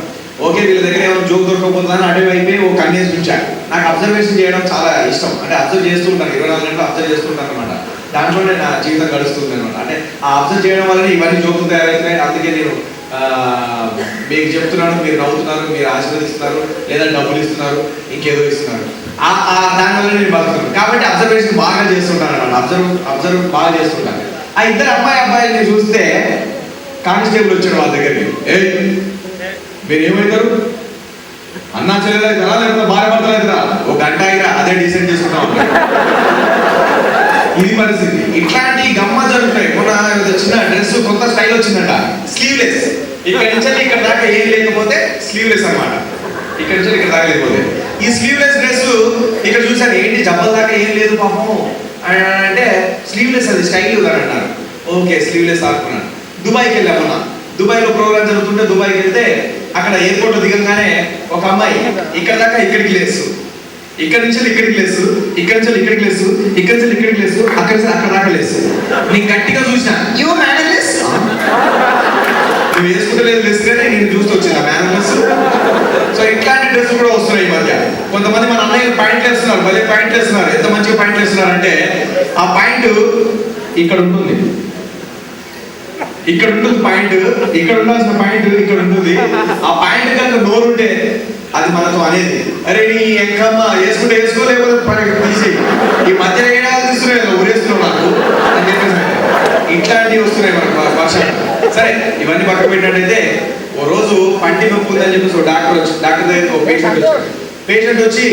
ఓకే వీళ్ళ దగ్గర ఏమైనా జోక్ దొరకకపోతుందని అటు అయిపోయి ఒక కన్నేసి ఉంచాను. నాకు అబ్జర్వేషన్ చేయడం చాలా ఇష్టం. అంటే అబ్జర్వ్ చేస్తుంటాను, 24 గంటలు అబ్జర్వ్ చేస్తుంటాను అనమాట. దాంట్లోనే నా జీవితం గడుస్తుంది అనమాట. అంటే ఆ అబ్జర్వ్ చేయడం వల్ల ఇవన్నీ జోకులు తయారవుతున్నాయి. అందుకే నేను మీకు చెప్తున్నాను, మీరు నవ్వుతున్నారు, మీరు ఆశీర్వదిస్తున్నారు, లేదా డబ్బులు ఇస్తున్నారు, ఇంకేదో ఇస్తున్నారు. దానివల్ల నేను బతుకుతున్నాను. కాబట్టి అబ్జర్వేషన్ బాగా చేస్తుంటాను అనమాట. అబ్జర్వ్ బాగా చేస్తుంటాను. ఆ ఇద్దరు అబ్బాయిని చూస్తే కానిస్టేబుల్ వచ్చాడు వాళ్ళ దగ్గరికి. మీరు ఏమవుతారు, అన్నా చెల్లెలా కదా లేకపోతే భార్య భర్తలు అవుతారా, ఒక గంట అయినా అదే డిసైడ్ చేసుకుంటా ఉంటారు. ఇది పరిస్థితి. ఇట్లాంటి గమ్మ జరుగుతాయి. మొన్న చిన్న డ్రెస్ కొత్త స్టైల్ వచ్చిందంట, స్లీవ్లెస్. ఇక్కడ నుంచి ఇక్కడ దాకా ఏం లేకపోతే స్లీవ్లెస్ అనమాట. ఇక్కడ నుంచి ఇక్కడ దాకా లేకపోతే ఈ స్లీవ్లెస్ డ్రెస్ ఇక్కడ చూసాను. ఏంటి జబ్బల దాకా ఏం లేదు పాపం అంటే స్లీవ్లెస్ అది స్టైల్ అని అన్నారు. ఓకే స్లీవ్లెస్ ఆడుకున్నాను. దుబాయ్కి వెళ్ళామన్నా. దుబాయ్లో ప్రోగ్రామ్ జరుగుతుంటే దుబాయ్కి వెళ్తే అక్కడ ఎయిర్పోర్ట్ లో దిగంగానే ఒక అమ్మాయి ఇక్కడ దాకా ఇక్కడికి లేసు, ఇక్కడ నుంచి ఇక్కడికి లేసు, ఇక్కడ నుంచి ఇక్కడికి లేసు, ఇక్కడ నుంచి ఇక్కడికి లేసు, అక్కడ నుంచి అక్కడ దాకా లేసు. నేను గట్టిగా చూసిన యూ మేనర్లెస్. నువ్వు వేసుకుంటలేదు లెస్ కానీ నేను చూస్తూ వచ్చిన మేనర్లెస్. సో ఇట్లాంటి డ్రెస్ కూడా వస్తున్నాయి ఈ మధ్య. కొంతమంది మన అన్నయ్య పాయింట్లు వేస్తున్నారు, భలే పాయింట్లు వేస్తున్నారు. ఎంత మంచిగా పాయింట్లు వేస్తున్నారు అంటే ఆ పాయింట్ ఇక్కడ ఉంటుంది, ఇక్కడ ఉంటుంది పాయింట్, ఇక్కడ ఉండాల్సిన పాయింట్ ఇక్కడ ఉంటుంది. ఆ పాయింట్ కనుక నోరుంటే అది మనతో అనేది, అరే నీ ఎంకమ్మ వేసుకుంటే వేసుకోలేకపోతే తీసేయి. ఈ మధ్య ఏడాది తీస్తున్నాయి కదా ఊరేస్తున్నావు నాకు అని చెప్పేసి ఇట్లాంటివి వస్తున్నాయి మనకు భాష. సరే ఇవన్నీ పక్క పెట్టినట్టయితే ఓ రోజు పంటి నొప్పి ఉందని చెప్పేసి డాక్టర్ దగ్గర ఒక పేషెంట్ వచ్చి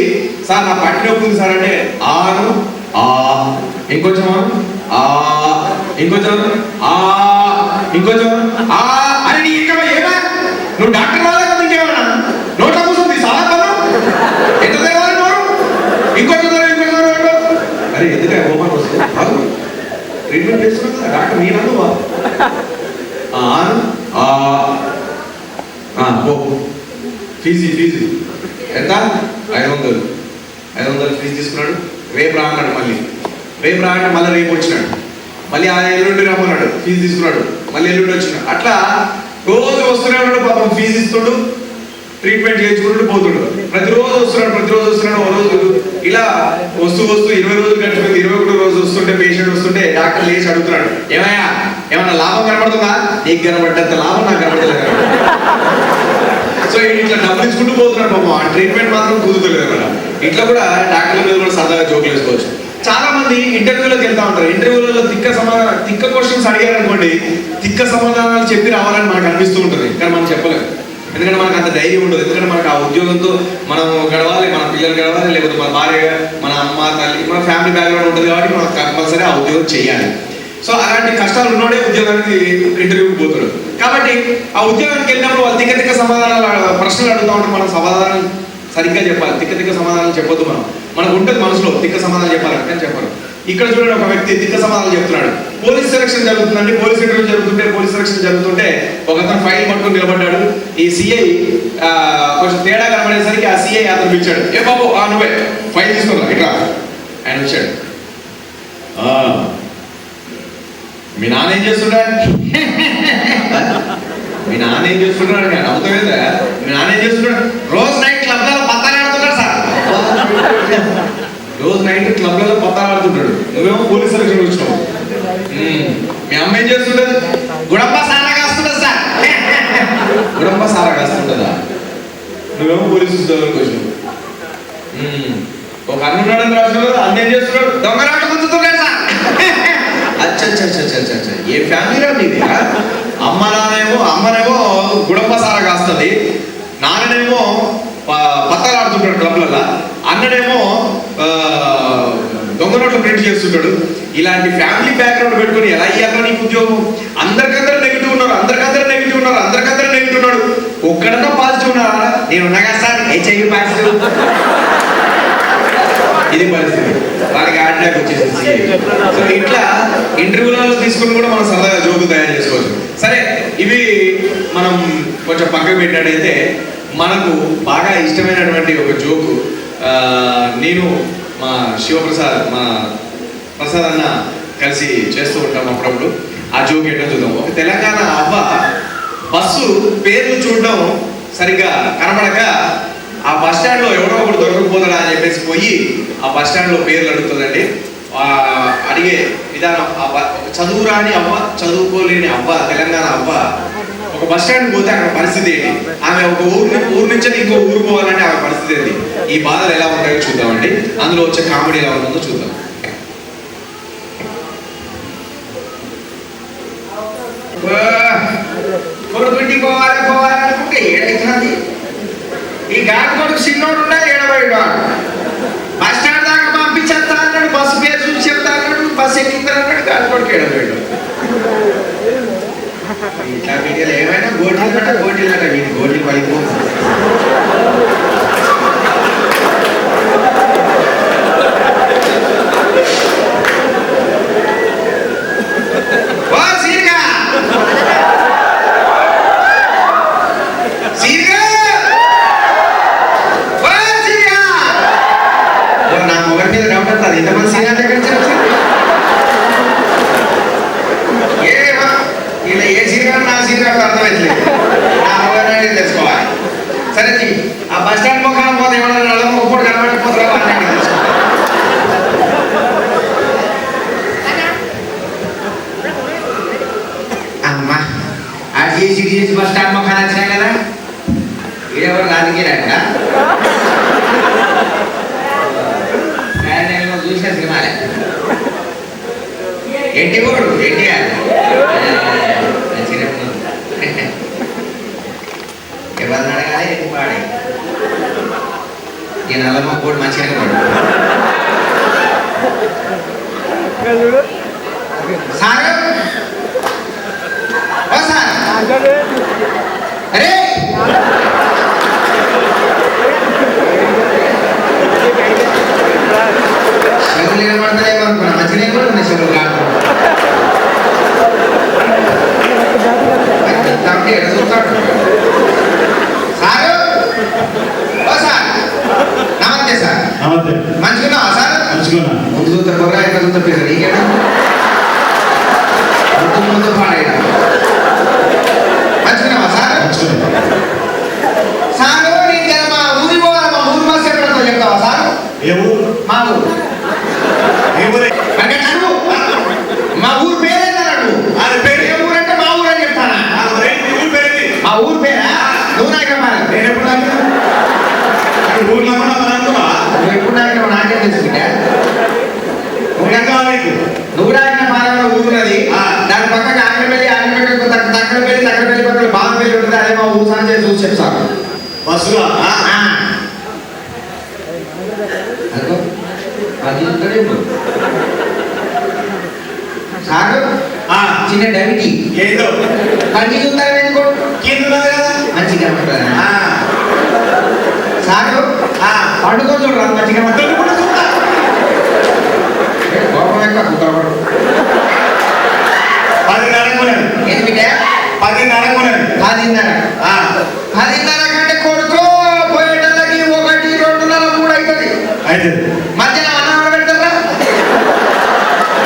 సార్ నా పంటి నొప్పి ఉంది సార్ అంటే ఆను ఇంకొంచెం ఇంకొంచెం ఇంకొంచెం అని నీ ఇంకా ఏమా నువ్వు డాక్టర్ వాళ్ళ కదా ఇంకేమన్నా నోట్ల కూర్చుంది చాలా పను ఎంత తెరవాలి నోరు ఇంకొంచెం అరే ఎందుకంటే ఓపెన్ వస్తుంది ట్రీట్మెంట్ చేస్తున్నా కదా డాక్టర్ నేను ఫీజు ఎంత 500 ఫీజు తీసుకున్నాడు. రేపు రాన్నాడు, రేపు రాగానే మళ్ళీ రేపు వచ్చినాడు, మళ్ళీ ఆ ఎల్లుండి రమ్మన్నాడు, ఫీజు తీసుకున్నాడు, మళ్ళీ ఎల్లుండి వచ్చినాడు. అట్లా రోజు వస్తూనే ఉన్నాడు పాపం. ఫీజు ఇస్తుండు, ట్రీట్మెంట్ చేయించుకుంటూ పోతుండు. ప్రతిరోజు వస్తున్నాడు. ఓ రోజు ఇలా వస్తూ 20 రోజులు గడిచిపోయింది. 21 రోజు వస్తుంటే పేషెంట్ వస్తుంటే డాక్టర్ లేచి అడుగుతున్నాడు, ఏమన్నా లాభం కనబడుతుందా? నీకు కనబడ్డంత లాభం నాకు కనబడలేదు. సో ఇట్లా డబ్బులు ఇచ్చుకుంటూ పోతున్నాడు పాపం. ఆ ట్రీట్మెంట్ మాత్రం కుదురుతలేదు అన్నమాట. ఇట్లా కూడా డాక్టర్ల మీద కూడా సరదాగా జోకులు వేసుకోవచ్చు. చాలా మంది ఇంటర్వ్యూలోకి వెళ్తా ఉంటారు. ఇంటర్వ్యూలలో తిక్క క్వశ్చన్స్ అడిగారు అనుకోండి, తిక్క సమాధానాలు చెప్పి రావాలని మనకు అనిపిస్తూ ఉంటుంది, కానీ మనం చెప్పలేము. ఎందుకంటే మనకు అంత ధైర్యం ఉండదు. ఎందుకంటే మనకు ఆ ఉద్యోగంతో మనం గడవాలి, మన పిల్లలు గడవాలి, లేకపోతే మన భార్య, మన అమ్మ, తల్లి, మన ఫ్యామిలీ బ్యాక్గ్రౌండ్ ఉంటుంది. కాబట్టి మనం కంపల్సరీ ఆ ఉద్యోగం చేయాలి. సో అలాంటి కష్టాలు ఉన్నోడే ఉద్యోగానికి ఇంటర్వ్యూకి పోతాడు. కాబట్టి ఆ ఉద్యోగానికి వెళ్ళినప్పుడు వాళ్ళు తిక్క సమాధానాలు ప్రశ్నలు అడుగుతూ ఉంటారు. మనం సమాధానం సరిగ్గా చెప్పాలి. తిక్క సమాధానం చెప్పొద్దు. మనకు ఉంటుంది మనసులో తిక్క సమాధానం చెప్పాలంటే అని చెప్పారు. ఇక్కడ చూడండి, ఒక వ్యక్తి తిక్క సమాధానం చెప్తున్నాడు. పోలీస్ సెలక్షన్ జరుగుతుందండి. పోలీస్ ఇంటర్వ్యూ జరుగుతుంటే పోలీస్ సెలక్షన్ జరుగుతుంటే ఒక అతను ఫైల్ పట్టుకుని నిలబడ్డాడు. ఈ సిఐ కొంచెం తేడా కనబడేసరికి ఆ సిఐ అతను పిలిచాడు. ఏ బాబు నువ్వే ఫైల్ తీసుకున్నా ఇట్లా. ఆయన వచ్చాడు. మీ నాన్న ఏం చేస్తున్నాడు? మీ నాన్న ఏం చేస్తున్నాడు? నేను నమ్ముతావేదా? మీ నాన్న ఏం చేస్తున్నాడు? రోజు నైట్ క్లబ్లలో పత్తాలు ఆడుతున్నాడు సార్. రోజు నైట్ క్లబ్లలో పత్తాలు ఆడుతుంటాడు. నువ్వేమో పోలీస్ సెలక్షన్ వచ్చినావు. మీ అమ్మ ఏం చేస్తుంటది? గుడంబ సారా కాస్తుంటది సార్. గుడంబ సారా కాస్తుంటదా? నువ్వేమో పోలీసు ఉద్యోగానికి వచ్చినావు. ఒక అన్న ఉన్నాడని రాష్ట్రంలో అన్న ఏం చేస్తున్నాడు? దొంగలాట గుంజుతున్నాడు సార్. అచ్చచ్చచ్చచ్చచ్చ, ఏ ఫ్యామిలీరా మీది? అమ్మనేమో గుడంబ సారా కాస్తుంది, నాన్ననేమో పత్తాలు ఆడుతుంటాడు క్లబ్లలో, అన్ననేమో దొంగ నోట్లు ప్రింట్ చేస్తుంటాడు. ఇలాంటి ఫ్యామిలీ బ్యాక్గ్రౌండ్ పెట్టుకుని ఎలా ఇవ్వాలి నీకు ఉద్యోగం? అందరికందరూ నెగిటివ్ ఉన్నారు. ఒక్కడన్నా పాజిటివ్ ఉన్నారా? నేను ఉన్నాగా సార్, హెచ్ఐవి పాజిటివ్. ఇది పరిస్థితి. వారికి అటాక్ వచ్చేసి. సో ఇట్లా ఇంటర్వ్యూలలో తీసుకుని కూడా మనం సరదాగా జోకు తయారు చేసుకోవచ్చు. సరే, ఇవి మనం కొంచెం పక్కకు పెట్టినట్టయితే మనకు బాగా ఇష్టమైనటువంటి ఒక జోకు, నేను మా శివప్రసాద్ ప్రసాద్ అన్న కలిసి చేస్తూ ఉంటాం అప్పుడప్పుడు. ఆ జోక్ ఏంటో చూద్దాం. ఒక తెలంగాణ అవ్వ బస్సు పేర్లు చూడడం సరిగ్గా కనబడక ఆ బస్ స్టాండ్లో ఎవడో ఒకటి దొరకకపోతాడా అని చెప్పేసి పోయి ఆ బస్ స్టాండ్లో పేర్లు అడుగుతుందండి. అడిగే విధానం, చదువు రాని అవ్వ, చదువుకోలేని అవ్వ, తెలంగాణ అవ్వ ఒక బస్ స్టాండ్ పోతే అక్కడ పరిస్థితి ఏంటి? ఆమె ఒక ఊరు నుంచి ఇంకో ఊరు పోవాలంటే ఆమె పరిస్థితి ఏంటి? ఈ బాధలు ఎలా ఉంటాయో చూద్దామండి. అందులో వచ్చే కామెడీ ఎలా ఉంటుందో చూద్దాం. కొడుకుంటి పోవాలనుకుంటే ఏడైతుంది. ఈ గాడి కొడుకు చిన్నోడు ఉండాలి, ఏడబోయాడు. బస్ స్టాండ్ దాకా పంపించేస్తా అన్నాడు, బస్సు పేరు చూసి చెప్తా అన్నాడు, బస్సు ఎక్కిస్తా అన్నాడు, గాడి కొడుకు ఏడబోయాడు. ఇట్లా వీడియోలు ఏమైనా గోటీలట వీడి గోటీలు పడిపోతుంది. నా మొగడి మీద డౌట్ వస్తుంది. ఇంతమంది సీనియర్ దగ్గర ఇలా ఏ సీనియర్ నా సీనియర్ అర్థమవుతలేదు. నా మొగడి తెలుసుకోవాలి. సరే, ఆ బస్ స్టాండ్ మొక్కన పోతే ఎవరైనా నల్ల మొక్కడు కనబడిపోతారో అని తెలుసుకోవాలి. అమ్మా, ఆ చేసి బస్ స్టాండ్ మొక్కన వచ్చినాయి కదా, వీడెవరు రాజకీయాలంట చూసిన సినిమాలే. ఎన్టీ కూడా ఎన్టీఆర్ ఎవరిని అడగాలి, ఎన్ని పాడే ఈ నల్లమ్మ కూడా మంచిగానే పడు. సార్ అరే చెవులు నిలబడతాయేమనుకున్నా, మంచిగా కూడా ఉన్నాయి చెవులు కాదు. ఎడుతాడు సారు. ఓ సార్, నమస్తే సార్. నమస్తే. మంచిగున్నావా సార్? మంచిగున్నా. ముందు చూస్తే పొగరా, ఎక్కడ చూస్తే పేరు నీకేనా? ముందు పాడేడా. మంచిగున్నావా సార్? సారు, నేను మా ఊరి పోవాలి. మా ఊరు బస్ ఎక్కడో చెప్తావా సార్? ఏ ఊరు? మా ఊరు. మా ఊరు పేరేంటన్నాడు? అది పేరు ఏ ఊరు అంటే మా ఊరు అని చెప్తానా? మా ఊరు పేరా? నువ్వు నాకు నేను ఎప్పుడు నువ్వు ఎప్పుడు నాకు నాకే తెలుసుకుంటా. నువ్వు రాసిన పాలన ఊరున్నది, దాని పక్కన ఆంగ్రపల్లి తక్కడపల్లి పక్కన బాగుపల్లి ఉంటుంది. అదే మా ఊరు సార్ చూసి చెప్తాను. బస్సులో సారు చిన్న డమికి ఏదో కంటి చూస్తారా ఎందుకో కింద ఉన్నది కదా మంచిగా ఉంటారా సారు పండుగ చూడరా మంచిగా అతను కూడా చూస్తా. కోపం ఎక్కువ కుక్కలు 10:30 కొనాలి. ఏంటి బిడ్డ 10:30 కొనాలి. 10:30 కంటే కొడుకో పోయేటోళ్ళకి 1, 2:30, 3 అవుతుంది. అయితే మధ్యాహ్నం అన్నం పెడతారా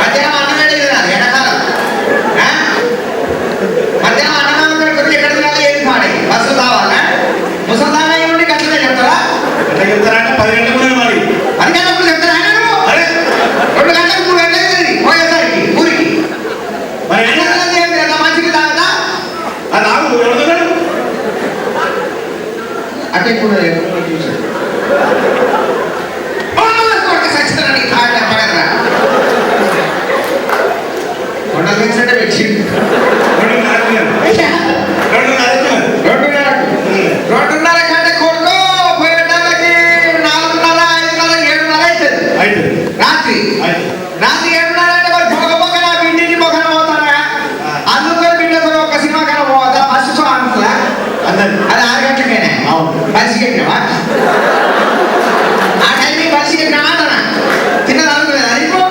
మధ్యాహ్నం అన్నం పెట్టేది ఎండాకాలం మధ్యాహ్నం అన్నం పెడుతుంది ఎక్కడ తినాలి ఏది పాడే బస్సు కావాలా ముసల్దానా నుండి కట్టలే చెప్తారా ఎట్లా చెప్తారంటే 10 గంటలకు కొనాలి మరి. 10 గంటలకు చెప్తారా ఆయన అరే 2 గంటలకు 3 గంటలు అవుతుంది పోయేసరికి ఊరికి మరి ఏం చేయాలి? ఎంత మంచిగా తాగుతా అది ఆగు, ఎవరున్నాడు? అంటే ఇప్పుడు చూసాడు సచ్చినానికి తాగి చెప్పగలరా కొండలు పెంచినట్టే పెట్టిండు 2:30 కొనాలి. 2:30 కంటే కొడుకో పోయేటానికి 4:30, 5:30, 7:30 అవుతుంది అయితే రాత్రి అయితే రాత్రి 7:30 అంటే మరి పొగ నా బిడ్డిని మొఖన పోతారా అందులో బిడ్డతో ఒక సినిమా కన్నా పోతా ఫస్ట్ షో అంటున్నా అందరు అది 6 గంటలకేనే అవును. బలిసి కట్టినావా ఆ టైంకి బలిసి కట్టినావా అంటనా తిన్నది అనుకోలేదు అదిగో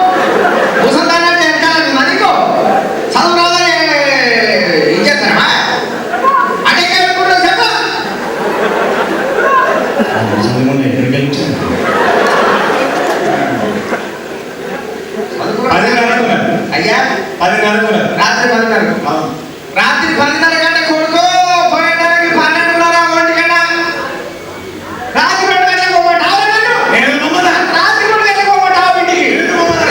ముసల్దాన్ని అంటే వెనకాల అదిగో చదువు రాదని ఏం చేస్తారా అంటే ఎక్కడ చెప్ప చదువుకున్న ఎక్కడికి వెళ్ళి 10:30 కొనాలి. అయ్యా 10:30 కొనాలి. రాత్రి 10:30 రాత్రి 10:30 గంట కొడుకో పోయేటానికి 12:30, 1 గంట రాత్రి 2 గంటలకు పోమంటావు నన్ను? నేను నమ్మదా? రాత్రి 2 గంటలకు పోమంటావు ఇంటికి?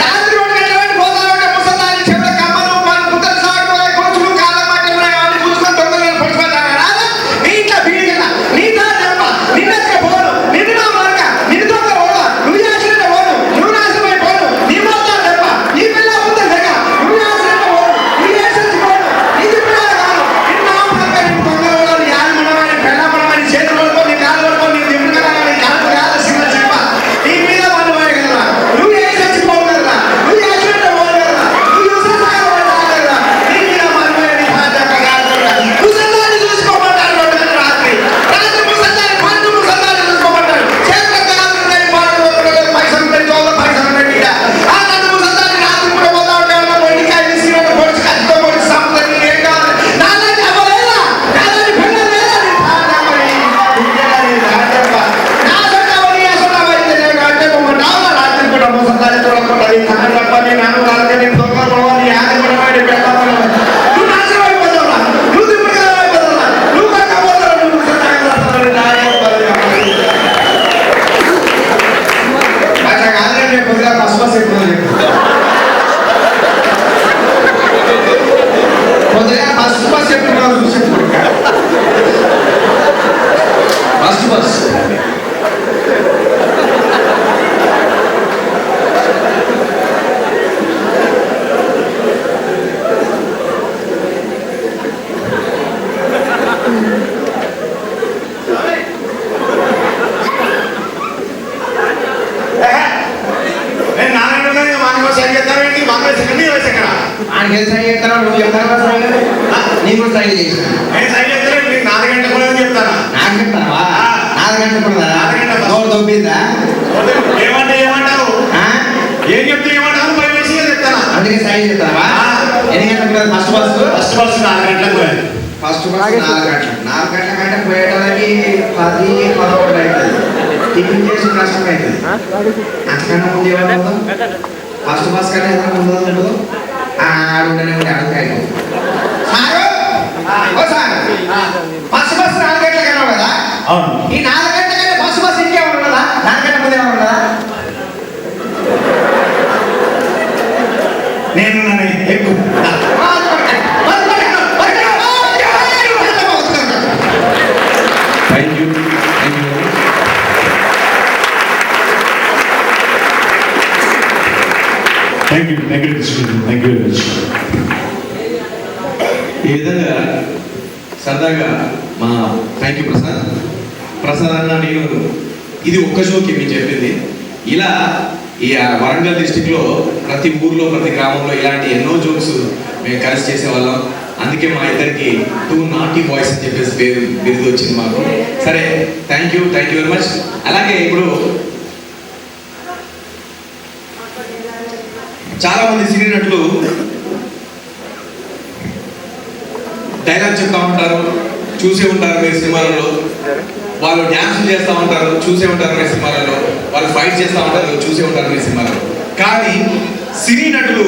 రాత్రి 2 గంటలకు పోతానంటే ముసల్దాన్ని చెవుల కమ్మలు, వాళ్ళు ముద్దలు సాగు, కొంచెం కాళ్ళ మాటలు అవన్నీ చూసుకొని దొంగలను పొడిచిపోతారా? రాదా? నీ ఇంట్లో బీడిగల, నీ తాత చెప్ప, నిన్నెత్తుక పోను, నిన్ను నా మార్గ, నిన్ను దొంగ పోను, నువ్వు యాక్సిడెంట్ పోను, నువ్వు నాశనమై పోను, నీ మొత్తం చెప్ప, నీ పిల్ల ముందు లేక, నువ్వు యాక్సిడెంట్ పోను, నీ యాక్సిడెంట్ పోను, నీ పిల్ల కాదు, నిన్ను నా మార్గ, నిన్ను దొంగ పోను, నీ ఆలు మనమని, పెళ్ళ మనమని, చేతులు పడుకో, నీ కాలు పడుకో, నీ దిమ్మ కదా, నీ కాలు కాదు, సింగ చెప్ప, నీ మీద వాళ్ళు పోయి కదా, నువ్వు యాక్సిడెంట్ పోను కదా, నువ్వు యాక్సిడెంట్ పోను కదా, నువ్వు యూసెస్ తాగబడ్డావు కదా, నీ మీద వాళ్ళు పోయి నీ తాత చెప్ప కాదు కదా, ముసల్దాన్ని చూసుకోమంటారు రాత్రి ముసల్దాన్ని పండు ముసల్దాన్ని చూసుకోమంటారు చేతుల కాలు ఉన్నాయి, పాటలు పట్టుకోలేదు, పైసలు ఉన్నాయి, జోబులో పైసలు ఉన్నాయి ఈడ. ఆ నన్ను ముసల్దాన్ని రాత్రి కూడా పోతా ఉంటే ఏమన్నా పొడికాయ తీసుకుని పొడిచి కత్తితో పొడిచి చంపుతారు, నీకు ఏం కావాలి? నాలాంటి అవ్వలేదా? నాలాంటి పిల్లలు లేదా? నీ తాత మరి ఇంకేనా నీ తాత చెప్ప? నా సొంత అవని, ఆ సొంత అవని తెలియదు అంటే పొమ్మంటావా? రాత్రి కూడా ముసల్దాన్ని చూడకుండా నీ తాత చెప్ప, నీ నాన్న వాళ్ళకి నేను దొంగ పోవాలి, యాద కూడా వాడి పెడతాను. నువ్వు నాశనం అయిపోతావురా, నువ్వు దిమ్మగా అయిపోతావురా, నువ్వు కాకపోతావు, నువ్వు ముసల్దాన్ని రాత్రి నా చెప్పాలి. అట్లా కాదులే, కొద్దిగా బస్ ఎక్కువ కొద్దిగా బస్ ఎక్కువ చూసి బస్ నేను 4 గంటలకి మానవ సైడ్ చేస్తావేంటి? మానవ సెకండ్ ఇయర్ ఎక్కడ? ఆయనకి ఏం సైడ్ చేస్తారో నువ్వు చెప్తావా సైడ్ నేను కూడా సైడ్ చేసిన నేను సైడ్ చేస్తాను, నీకు 4 గంటలకు కూడా చెప్తానా? నాకు చెప్తావా 4 గంటలు కూడా 4 గంటల బస్. నోరు దొబ్బిందా ఏమంటే ఏమంటావు? ఆ? ఏం చెప్తే ఏమంటావు? 5 నిమిషాలు చెప్తానా? అందుకే సైడ్ చేస్తావా ఎన్ని గంటలకు కూడా ఫస్ట్ ఫస్ట్ బస్ 4 గంటలకు పోయాలి. ఫస్ట్ బస్ 4 గంటలు 4 గంటల కంటే పోయేటానికి 10, 11 అవుతుంది టిఫిన్ చేసి కష్టం అవుతుంది అంతకన్నా ముందు ఏమన్నా ఫస్ట్ బస్ కన్నా ఏదైనా ముందు ఉండదు ఆడుండనే ఉండి అడుగుతాయి సారు ఓ సార్ ఫస్ట్ బస్ 4 గంటల కన్నా కదా అవును. ఈ 4 గంటల కంటే ఫస్ట్ బస్ ఇంకేమన్నా ఉన్నదా దానికంటే ముందు ఏమన్నా ఉన్నదా నేను ఎక్కువ thank you thank you thank you thank you very much. ఈ విధంగా సరదాగా మా థ్యాంక్ యూ ప్రసాద్ అన్న, నేను ఇది ఒక్క షోకి మీరు చెప్పింది ఇలా ఈ వరంగల్ డిస్టిక్లో ప్రతి ఊర్లో ప్రతి గ్రామంలో ఇలాంటి ఎన్నో జోక్స్ మేము కలిసి చేసేవాళ్ళం. అందుకే మా ఇద్దరికి 2 నాటీ బాయ్స్ అని చెప్పేసి బిరుదు వచ్చింది మాకు. సరే, థ్యాంక్ యూ వెరీ మచ్. అలాగే ఇప్పుడు చాలా మంది సినీ నటులు డైలాగ్ చెప్తా ఉంటారు, చూసే ఉంటారు మీరు సినిమాలలో. వాళ్ళు డ్యాన్సులు చేస్తూ ఉంటారు, చూసే ఉంటారు మీరు సినిమాలలో. వాళ్ళు ఫైట్ చేస్తూ ఉంటారు, చూసే ఉంటారు మీరు సినిమాలలో. కానీ సినీ నటులు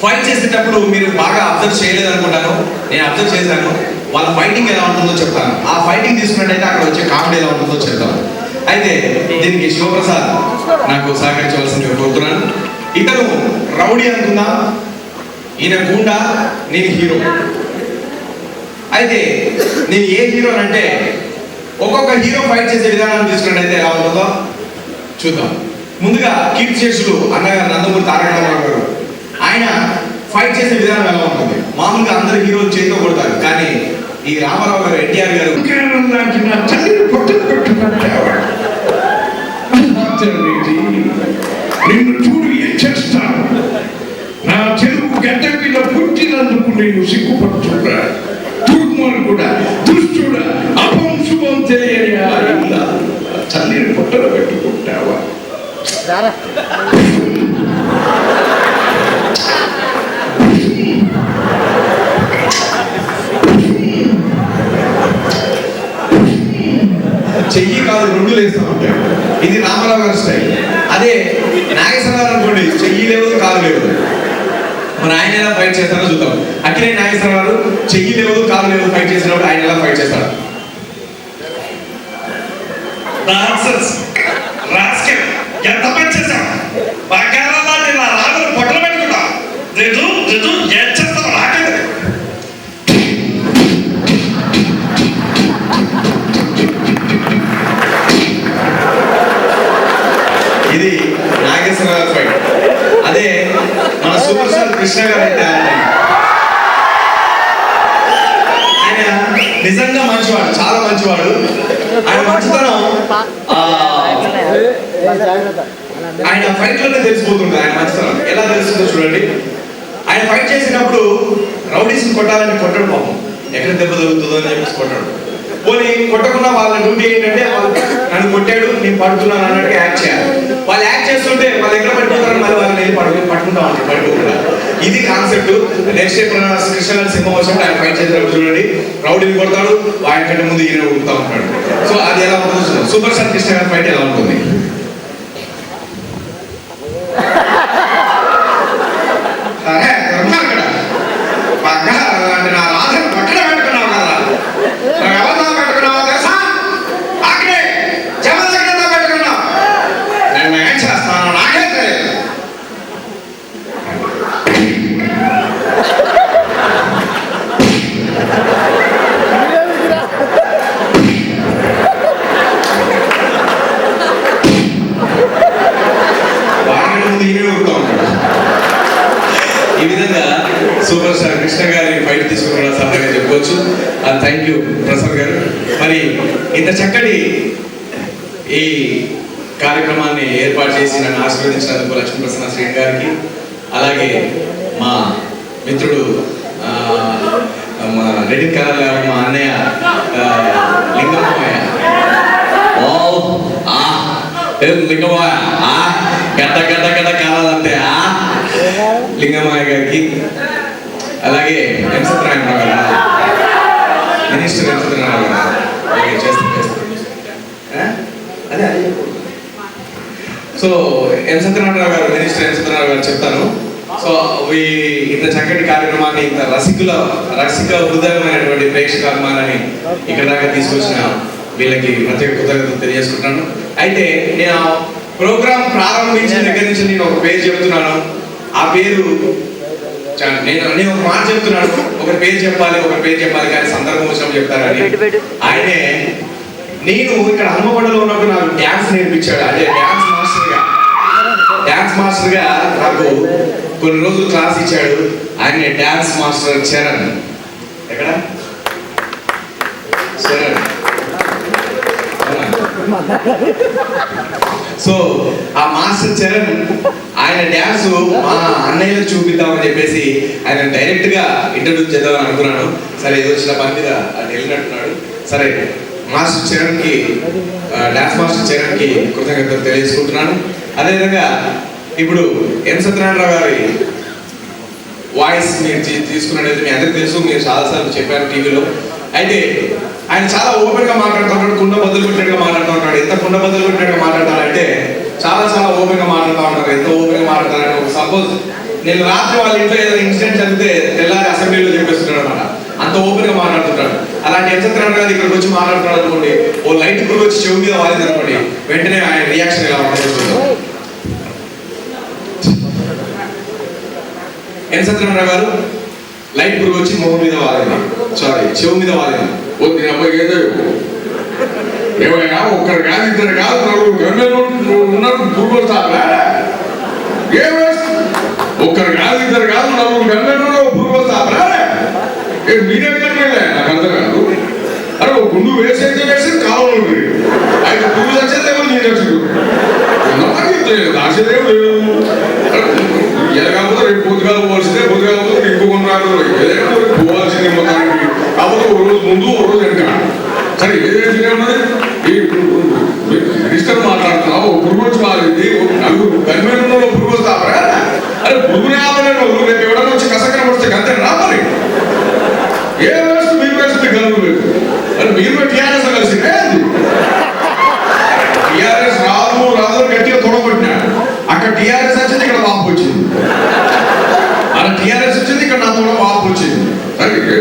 ఫైట్ చేసేటప్పుడు మీరు బాగా అబ్జర్వ్ చేయలేదు అనుకుంటాను. నేను అబ్జర్వ్ చేశాను. వాళ్ళ ఫైటింగ్ ఎలా ఉంటుందో చెప్తాను. ఆ ఫైటింగ్ తీసుకున్నట్టయితే అక్కడ వచ్చే కామెడీ ఎలా ఉంటుందో చెప్తాను. అయితే దీనికి శివప్రసాద్ నాకు సహకరించవలసిందిగా కోరుతున్నాను. ఇతను రౌడీ అనుకుందాం, ఈయన గూండా, నేను హీరో. అయితే నేను ఏ హీరో అంటే ఒక్కొక్క హీరో ఫైట్ చేసే విధానం తీసుకున్నట్టయితే ఎలా ఉంటుందో చూద్దాం. ముందుగా కీర్తిశేషులు అన్నగారు నందమూరి తారక రామారావు గారు, ఆయన ఫైట్ చేసే విధానం ఎలా ఉంటుంది? మామూలుగా అందరు హీరోలు చేతితో కొడతారు, కానీ ఈ రామారావు గారు, ఎన్టీఆర్ గారు నిన్ను చూడు ఏం చేస్తాను, నా తెలుగు గడ్డ మీద పుట్టినందుకు నేను సిగ్గుపడుతున్నా. దుర్మార్గుడు కూడా, దుష్టుడా, అపంశుభం తెలియని చల్లిని పొట్టలు పెట్టుకుంటావా? చెయ్యి కాదు 2 వేస్తూ ఉంటాడు. ఇది రామారావు గారి స్టైల్. అదే నాగేశ్వరరావు అనుకోండి, చెయ్యి లేవు కాలు లేవు. మరి ఆయన ఎలా ఫైట్ చేస్తారో చూద్దాం. అక్కడే నాగేశ్వరరావు చెయ్యి లేవు కాలు లేవు ఫైట్ చేసినప్పుడు ఆయన ఎలా ఫైట్ చేస్తాడు? ఎంత పని చేశావు? బకారాన్ని నా రాజులు పొట్టలు పెట్టుకుంటా. ఏం చేస్తావు? రాలేదు. ఇది నాగేశ్వరరావు ఫైట్. అదే మన సూపర్ స్టార్ కృష్ణ గారు అయితే ఆయన నిజంగా మంచివాడు, చాలా మంచివాడు. ఆయన మంచితనం ఆయన ఫైట్ లోనే తెలిసిపోతుంది. ఆయన మంచితనం ఎలా తెలుస్తుందో చూడండి. ఆయన ఫైట్ చేసినప్పుడు రౌడీస్ని కొట్టాలని కొట్టడు, పాపం ఎక్కడ దెబ్బ తగులుతుందో అని చెప్పేసి కొట్టాడు. పోనీ కొట్టకుండా వాళ్ళ డ్యూటీ ఏంటంటే వాళ్ళు నన్ను కొట్టాడు, నేను పడుతున్నాను అన్నట్టుగా యాక్ట్ చేయాలి. వాళ్ళు యాక్ట్ చేస్తుంటే వాళ్ళు ఎక్కడ పట్టుకుంటారని మరి వాళ్ళని పట్టుకుంటా ఉంటారు పట్టుకోకుండా. ఇది కాన్సెప్ట్. నెక్స్ట్ కృష్ణ గారి సినిమా వచ్చినప్పుడు ఆయన ఫైట్ చేసినప్పుడు చూడండి, రౌడీని కొడతాడు, ఆయన కంటే ముందు ఈయన ఉడుకుతా ఉంటాడు. సో అది ఎలా ఉంటుందో సూపర్ స్టార్ కృష్ణ గారి ఫైట్ ఎలా ఉంటుంది? అంటే నా రాజును పక్కన పెట్టుకున్నావు కదా, ఎవరితో పెట్టుకున్నావు తెలుసా? అక్కడే జమ దగ్గర పెట్టుకున్నావు. నేను ఏం చేస్తాను నాకే తెలియదు. వారి ముందు ఈయన ఊరుతూ ఉంటాడు. ఈ విధంగా సూపర్ స్టార్ కృష్ణ గారి ఫైట్ తీసుకున్న సహాయంగా చెప్పుకోవచ్చు. థ్యాంక్ యూ ప్రసాద్ గారు. మరి ఇంత చక్కటి ఈ కార్యక్రమాన్ని ఏర్పాటు చేసి నన్ను ఆశీర్వదించినందుకు లక్ష్మీ ప్రసన్న శ్రీ గారికి, అలాగే మా మిత్రుడు మా రెడ్డి కలర్ గారు, మా అన్నయ్య లింగమ్మయ్య, లింగమ్మయ్య గడ్డ గడ్డ గడ్డ కాలాలంటే లింగమ్మయ్య గారికి, అలాగే ఎం సత్యనారాయణరావు గారు, మినిస్టర్ ఎం సత్యనారాయణరావు గారు చేస్తారు. అదే సో ఎం సత్యనారాయణరావు గారు, మినిస్టర్ ఎం సత్యనారాయణ గారు చెప్తాను. సో ఇంత చక్కటి కార్యక్రమాన్ని, ఇంత రసిక హృదయమైనటువంటి ప్రేక్షకాభిమానాన్ని ఇక్కడ దాకా తీసుకొచ్చిన వీళ్ళకి ప్రత్యేక కృతజ్ఞతలు తెలియజేసుకుంటున్నాను. అయితే నేను ప్రోగ్రామ్ ప్రారంభించిన దగ్గర నుంచి నేను ఒక పేరు చెప్తున్నాను. ఆ పేరు నేను ఒక మాట చెప్తున్నాను, ఒక పేరు చెప్పాలి కానీ సందర్భం వచ్చినప్పుడు చెప్తారని. ఆయనే నేను ఇక్కడ హనుమకొండలో ఉన్నప్పుడు నాకు డ్యాన్స్ నేర్పించాడు. అదే డ్యాన్స్ మాస్టర్గా నాకు కొన్ని రోజులు క్లాస్ ఇచ్చాడు. ఆయన డ్యాన్స్ మాస్టర్ చరణ్. ఎక్కడ చరణ్ సో ఆ మాస్టర్ చరణ్ ఆయన డ్యాన్స్ మా అన్నయ్యలకు చూపిద్దామని చెప్పేసి ఆయన డైరెక్ట్ గా ఇంట్రడ్యూస్ చేద్దామని అనుకున్నాను. సరే ఏదో వచ్చిన పని మీద అటు వెళ్ళినట్టున్నాడు. సరే మాస్టర్ చరణ్ కి డాన్స్ మాస్టర్ చరణ్ కి కృతజ్ఞతలు తెలియజేసుకుంటున్నాను. అదేవిధంగా ఇప్పుడు ఎన్ సత్యనారాయణ గారి వాయిస్ మీరు తీసుకున్నట్లయితే మీ అందరికీ తెలుసు, మీరు చాలాసార్లు చెప్పారు టీవీలో. అయితే ఆయన చాలా ఓపెన్ గా మాట్లాడుతున్నాడు, కుండ బద్దలు కొట్టినట్టుగా మాట్లాడుతున్నాడు. ఎంత కుండ బద్దలు కొట్టినట్టుగా మాట్లాడతారంటే చాలా ఓపెన్ గా మాట్లాడుతూ ఉంటారు. ఎంత ఓపెన్ గా మాట్లాడతారంటే ఒక సపోజ్ నేను రాత్రి వాళ్ళ ఇంట్లో ఏదైనా ఇన్సిడెంట్ జరిగితే తెల్లారి అసెంబ్లీలో చెప్పేస్తున్నాడు అనమాట. అంత ఓపెన్ గా మాట్లాడుతుంటాడు. అలాంటి ఎంచత్రాన్ని గారు ఇక్కడికి వచ్చి మాట్లాడుతున్నాడు అనుకోండి, ఓ లైట్ కూడా వచ్చి చెవి మీద వాలింది అనుకోండి, వెంటనే ఆయన రియాక్షన్ ఎలా ఉంటుంది. ఎన్ సత్యనారాయణ గారు లైట్ పురుగు వచ్చి మొహం మీద వాలింది, సారీ చెవు మీద వాలింది. ఏమైనా ఒక్కరు కాదు ఇద్దరు కాదు నలుగురు ఉన్నారు పురుగు వస్తారా? ఒక్కరు కాదు ఇద్దరు కాదు నలుగురు గంటలు పురుగు వస్తారా? మీరే కనిపించలే నాకు అర్థం కాదు. అరే ఒక గుండు వేసేది కావాలి అయితే పురుగు వచ్చేదేమో నేను వచ్చాడు దాచేదేమో లేదు. కాకపోతే రేపు పొద్దుగాలు పోల్చితే పొద్దుగాల పోతే ఇంకొక రాదు ఏదైనా పోవాల్సింది మొత్తానికి. కాకపోతే ఒక రోజు ముందు ఒక రోజు వెనక సరే ఏదైతే ఉన్నది ఈ మినిస్టర్ మాట్లాడుతున్నావు పురుగు వచ్చి మారింది నలుగురు గన్మెన్లో పురుగు వస్తాపరా? అరే పురుగునే ఆపలేను రేపు ఎవరైనా వచ్చి కసకన వస్తే అంతే రావాలి. ఏ వేస్ట్ మీరు వేస్తుంది గనులు లేదు. అరే మీరు టీఆర్ఎస్ కలిసిందే అది టీఆర్ఎస్ రాదు రాదు గట్టిగా తొడగొట్టినాడు. అక్కడ టీఆర్ఎస్ వచ్చింది, ఇక్కడ వాపు వచ్చింది. అలా టీఆర్ఎస్ వచ్చింది, ఇక్కడ నా తోడ వాపు వచ్చింది.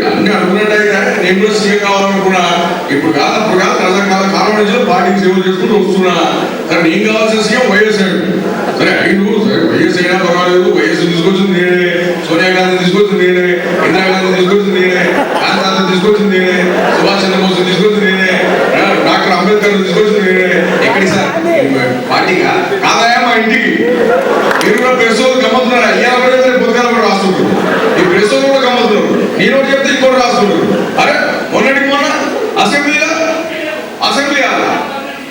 అన్ని అనుకున్నట్టయితే నేను కూడా సీఎం కావాలనుకున్నా. ఇప్పుడు కాదు అప్పుడు కాదు రజాకాల కాలం నుంచి పార్టీకి సేవ చేసుకుంటూ వస్తున్నా. కానీ నేను కావాల్సిన సీఎం వైఎస్ సరే అయిను సరే వైఎస్ అయినా పర్వాలేదు. వైఎస్ తీసుకొచ్చింది నేనే, సోనియా గాంధీ తీసుకొచ్చింది నేనే, ఇందిరాగాంధీ తీసుకొచ్చింది నేనే, గాంధీ తీసుకొచ్చింది నేనే, సుభాష్ చంద్రబోస్ తీసుకొచ్చింది నేనే, డాక్టర్ అంబేద్కర్ తీసుకొచ్చింది నేనే. ఎక్కడికి సార్ పార్టీగా కాదయా మా ఇంటికి. మీరు కూడా ప్రెస్ వాళ్ళు గమ్మతున్నారు. అయ్యా కూడా పుస్తకాలు కూడా రాస్తుంటారు. ఈ ప్రెస్ వాళ్ళు కూడా గమ్మతున్నారు. నేను ఒకటి చెప్తే ఇంకోటి రాస్తుంటారు. అరే మొన్నటికి మొన్న అసెంబ్లీ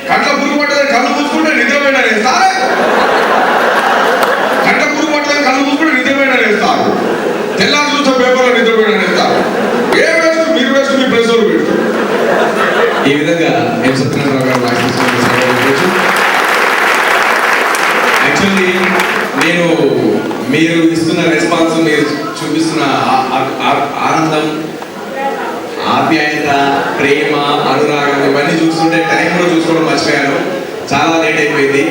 కంట్ల పురుగు పట్టదని కళ్ళు పూసుకుంటే నిజమైన వేస్తారా? కంట్ల పురుగు పట్టదని కళ్ళు పూసుకుంటే నిజమైన వేస్తారు. తెల్లారి చూసే పేపర్లో నిజమైన వేస్తారు. ఏ వేస్ట్ మీరు వేస్ట్ మీ ప్రెస్ వాళ్ళు వేస్ట్. ఈ విధంగా ఎన్ సత్యనారాయణ గారు యాక్చువల్లీ నేను మీరు ఇస్తున్న రెస్పాన్స్, మీరు చూపిస్తున్న ఆనందం, ఆప్యాయత, ప్రేమ, అనురాగం ఇవన్నీ చూస్తుంటే టైం కూడా చూసుకోవడం మర్చిపోయాను. చాలా లేట్ అయిపోయింది,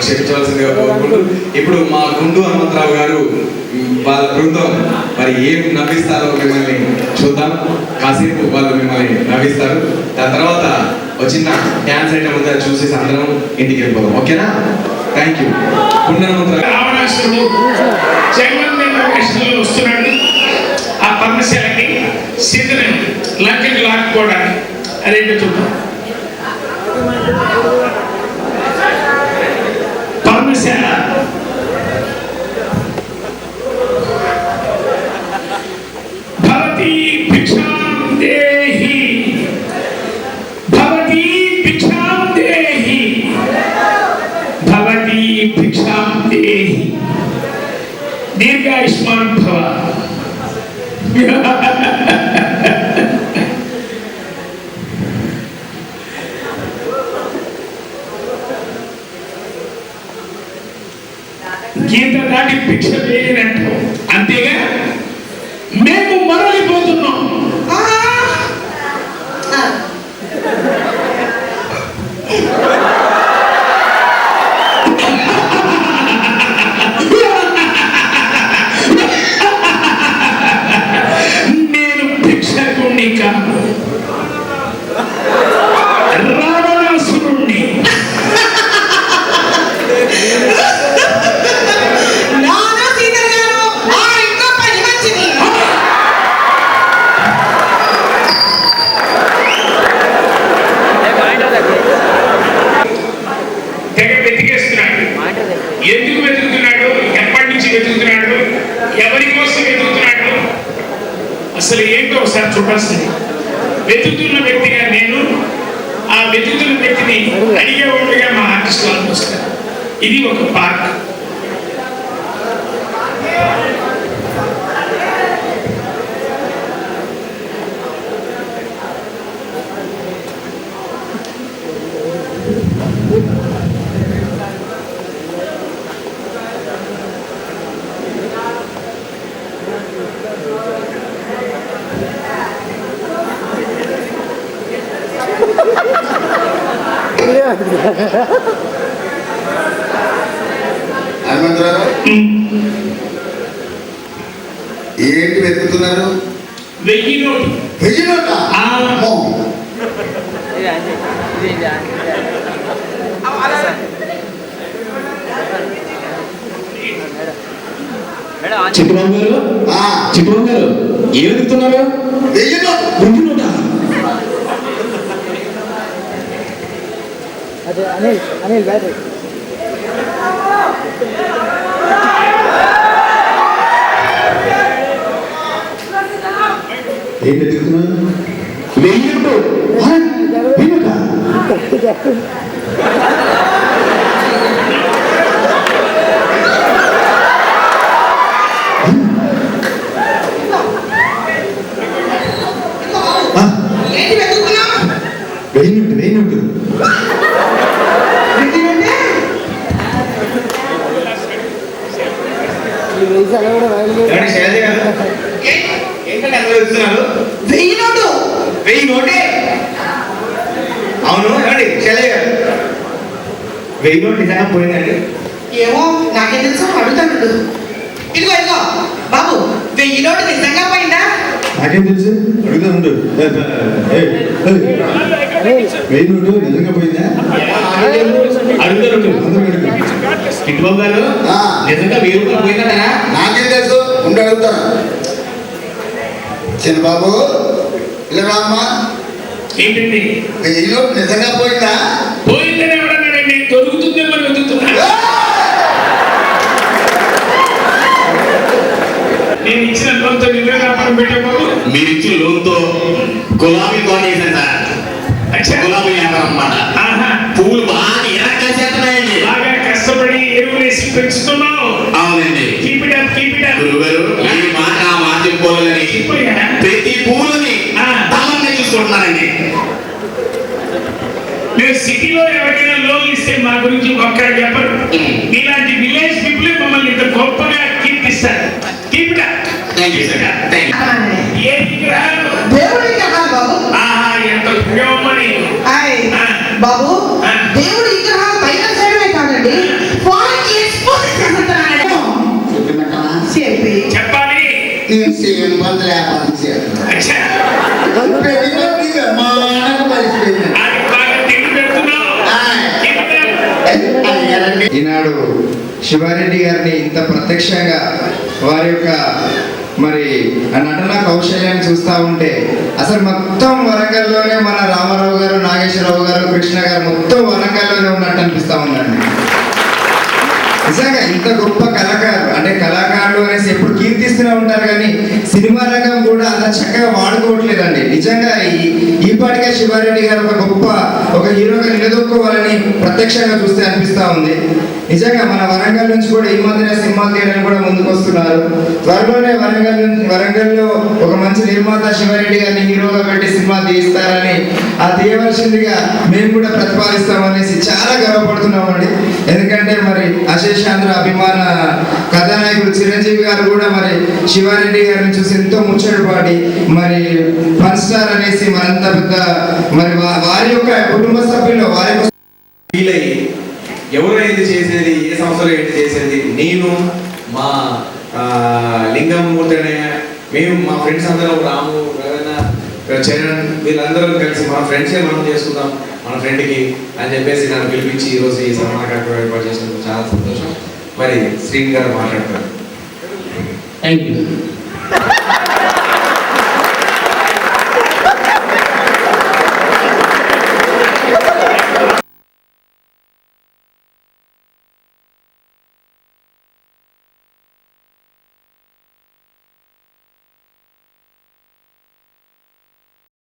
క్షమించవలసిందిగా కోరుకుంటూ ఇప్పుడు మా గుండు హనుమంతరావు గారు వాళ్ళ బృందం మరి ఏం నవ్విస్తారో మిమ్మల్ని చూద్దాం. కాసేపు వాళ్ళు మిమ్మల్ని నవ్విస్తారు. దాని తర్వాత వచ్చిన డ్యాన్స్ ఐటమ్ అంతా చూసేసి అందరం ఇంటికి వెళ్ళిపోదాం. ఓకేనా? Thank you. గుండు హనుమంతరావు రావణాసురుడు జగన్ వస్తున్నాడు ఆ పర్ణశాలకి సీతను లంకకి లాక్కుపోవడానికి. అదేంటో చూద్దాం. పర్ణశాల భవతి భిక్షాం దేహి, భవతి భిక్షాం దేహి, భవతి భిక్షాం దేహి, దీర్ఘాయుష్మాన్ భవ. గీత దాటి భిక్ష వేయనంటాం, అంతేగా? మేము మరలిపోతున్నాం. నేను భిక్షకుణ్ణి కాదు, రావణాసురుణ్ణి. తెగ వెతికేస్తున్నాడు. ఎందుకు వెతుకుతున్నాడు? ఎప్పటి నుంచి వెతుకుతున్నాడు? ఎవరి కోసం వెతుకుతున్నాడు? అసలు ఏంటో ఒకసారి చూడాల్సింది. వెతుకుతున్న వ్యక్తిగా నేను ఆ వెతుకుతున్న వ్యక్తిని అడిగే వాళ్ళుగా మా ఆర్టిస్ట్ వాళ్ళు వస్తారు. ఇది ఒక పార్క్. హనుమంతరావు ఏంటి వెతుకుతున్నారు? 1000 నోటు. 1000 నోటా? అమ్మో. చిట్టుబాబు గారు, చిట్టుబాబు గారు ఏం వెతుకుతున్నారు? 1000 నోటు. 1000 నోటా? అదే అనిల్ బ్యాటరీ ఏం వెతుకుతున్నారు? 1000 నోటు. 1000 నోటా? ఏంటి వెతుకుతున్నావు? 1000 నోటు, 1000 నోటు. ఏంటంటే శైలజ గారు, ఏంటంటే అందరూ వెతుకుతున్నారు? 1000 నోటు. 1000 నోటే? అవును. ఏమండి శైలజ గారు, 1000 నోటు నిజంగా పోయిందండి? ఏమో నాకేం తెలుసు, అడుగుతాను. ఇదిగో ఇదిగో బాబు, 1000 నోటు నిజంగా పోయిందా? నాకేం తెలుసు, అడుగుతాను. 1000 నోటు నిజంగా పోయిందా? అడుగుతారు. చిట్టుబాబు గారు నిజంగా 1000 రూపాయలు పోయిందా? నాకేం తెలుసు, ఉండి అడుగుతాను. చిన్నబాబు ఇలా రామ్మా. ఏంటండి 1000 నోటు నిజంగా పోయిందా? పోయిందని ఎవడన్నాడండి? దొరుకుతుందే మరి వెతుకుతున్నా. నేను ఇచ్చిన లోన్తో నిద్ర వ్యాపారం పెట్టకపోదు. మీరు ఇచ్చిన లోన్తో గులాబీ తోట వేసాను సార్. గులాబీ వ్యాపారం అన్నమాట. పువ్వులు బాగా ఎరకాసేస్తున్నాయండి. బాగా కష్టపడి ఎరువులేసి పెంచుతున్నావు. అవునండి. Keep it up, keep it up. గురుగారు ఈ మాట ఆ మాట చెప్పుకోవాలని ప్రతి పువ్వులని తలంగా చూసుకుంటున్నారండి. మీరు సిటీలో ఎవరికైనా లోన్ ఇస్తే మా గురించి ఒక్కడ చెప్పరు. మీలాంటి విలేజ్ పీపుల్ మమ్మల్ని ఇంత గొప్పగా కీర్తిస్తారు. Keep it up. Thank you sir. Thank you. ఏ విగ్రహాలు? దేవుడి విగ్రహాలు బాబు. ఆహా, ఎంత పుణ్యమని. బాబు, దేవుడి విగ్రహాలు పైన చేయడమే కాదండి, ఫారెన్ ఎక్స్పోజ్ చేస్తున్నాడు. చెప్పి చెప్పాలి. నేను సేమ్ బంధు వ్యాపారం చేస్తాను. అచ్చా, అది బాగా తిండి పెడుతున్నావు. Keep it up. ఈనాడు శివారెడ్డి గారిని ఇంత ప్రత్యక్షంగా వారి యొక్క మరి ఆ నటన కౌశల్యాన్ని చూస్తూ ఉంటే అసలు మొత్తం వరంగల్లోనే మన రామారావు గారు, నాగేశ్వరరావు గారు, కృష్ణ గారు మొత్తం వరంగల్లోనే ఉన్నట్టు అనిపిస్తూ ఉందండి. నిజంగా ఇంత గొప్ప కళాకారు, అంటే కళాకారులు అనేసి ఎప్పుడు కీర్తిస్తూనే ఉంటారు కానీ సినిమా రంగం కూడా అంత చక్కగా వాడుకోవట్లేదండి. నిజంగా ఈ పాటికే శివారెడ్డి గారు ఒక హీరోగా నిలదొక్కోవాలని ప్రత్యక్షంగా చూస్తే అనిపిస్తూ ఉంది. నిజంగా మన వరంగల్ నుంచి కూడా ఈ మధ్యన సినిమాలు తీయడానికి కూడా ముందుకు వస్తున్నారు. త్వరలోనే వరంగల్లో ఒక మంచి నిర్మాత శివారెడ్డి గారిని హీరోగా పెట్టి సినిమా తీస్తారని, ఆ తీయవలసిందిగా మేము కూడా ప్రతిపాదిస్తామనేసి చాలా గర్వపడుతున్నామండి. ఎందుకంటే మరి అశేషాంధ్ర అభిమాన కథానాయకుడు చిరంజీవి గారు కూడా మరి శివారెడ్డి గారిని చూసి ఎంతో ముచ్చటపాటి మరి ఫన్ స్టార్ అనేసి మరంత పెద్ద మరి వారి యొక్క కుటుంబ సభ్యులు వారి ఫీల్ అయ్యి ఎవరు ఏంటి చేసేది, ఏ సంవత్సరం ఏంటి చేసేది, నేను మా లింగమూర్తి అనే మేము మా ఫ్రెండ్స్ అందరం రాము, రవీణ, చరణ్ వీళ్ళందరం కలిసి మన ఫ్రెండ్సే మనం చేసుకుందాం మన ఫ్రెండ్కి అని చెప్పేసి నన్ను పిలిపించి ఈరోజు ఈ సన్మాన కార్యక్రమం ఏర్పాటు చేసినందుకు చాలా సంతోషం. మరి శ్రీని గారు మాట్లాడతారు. Thank you.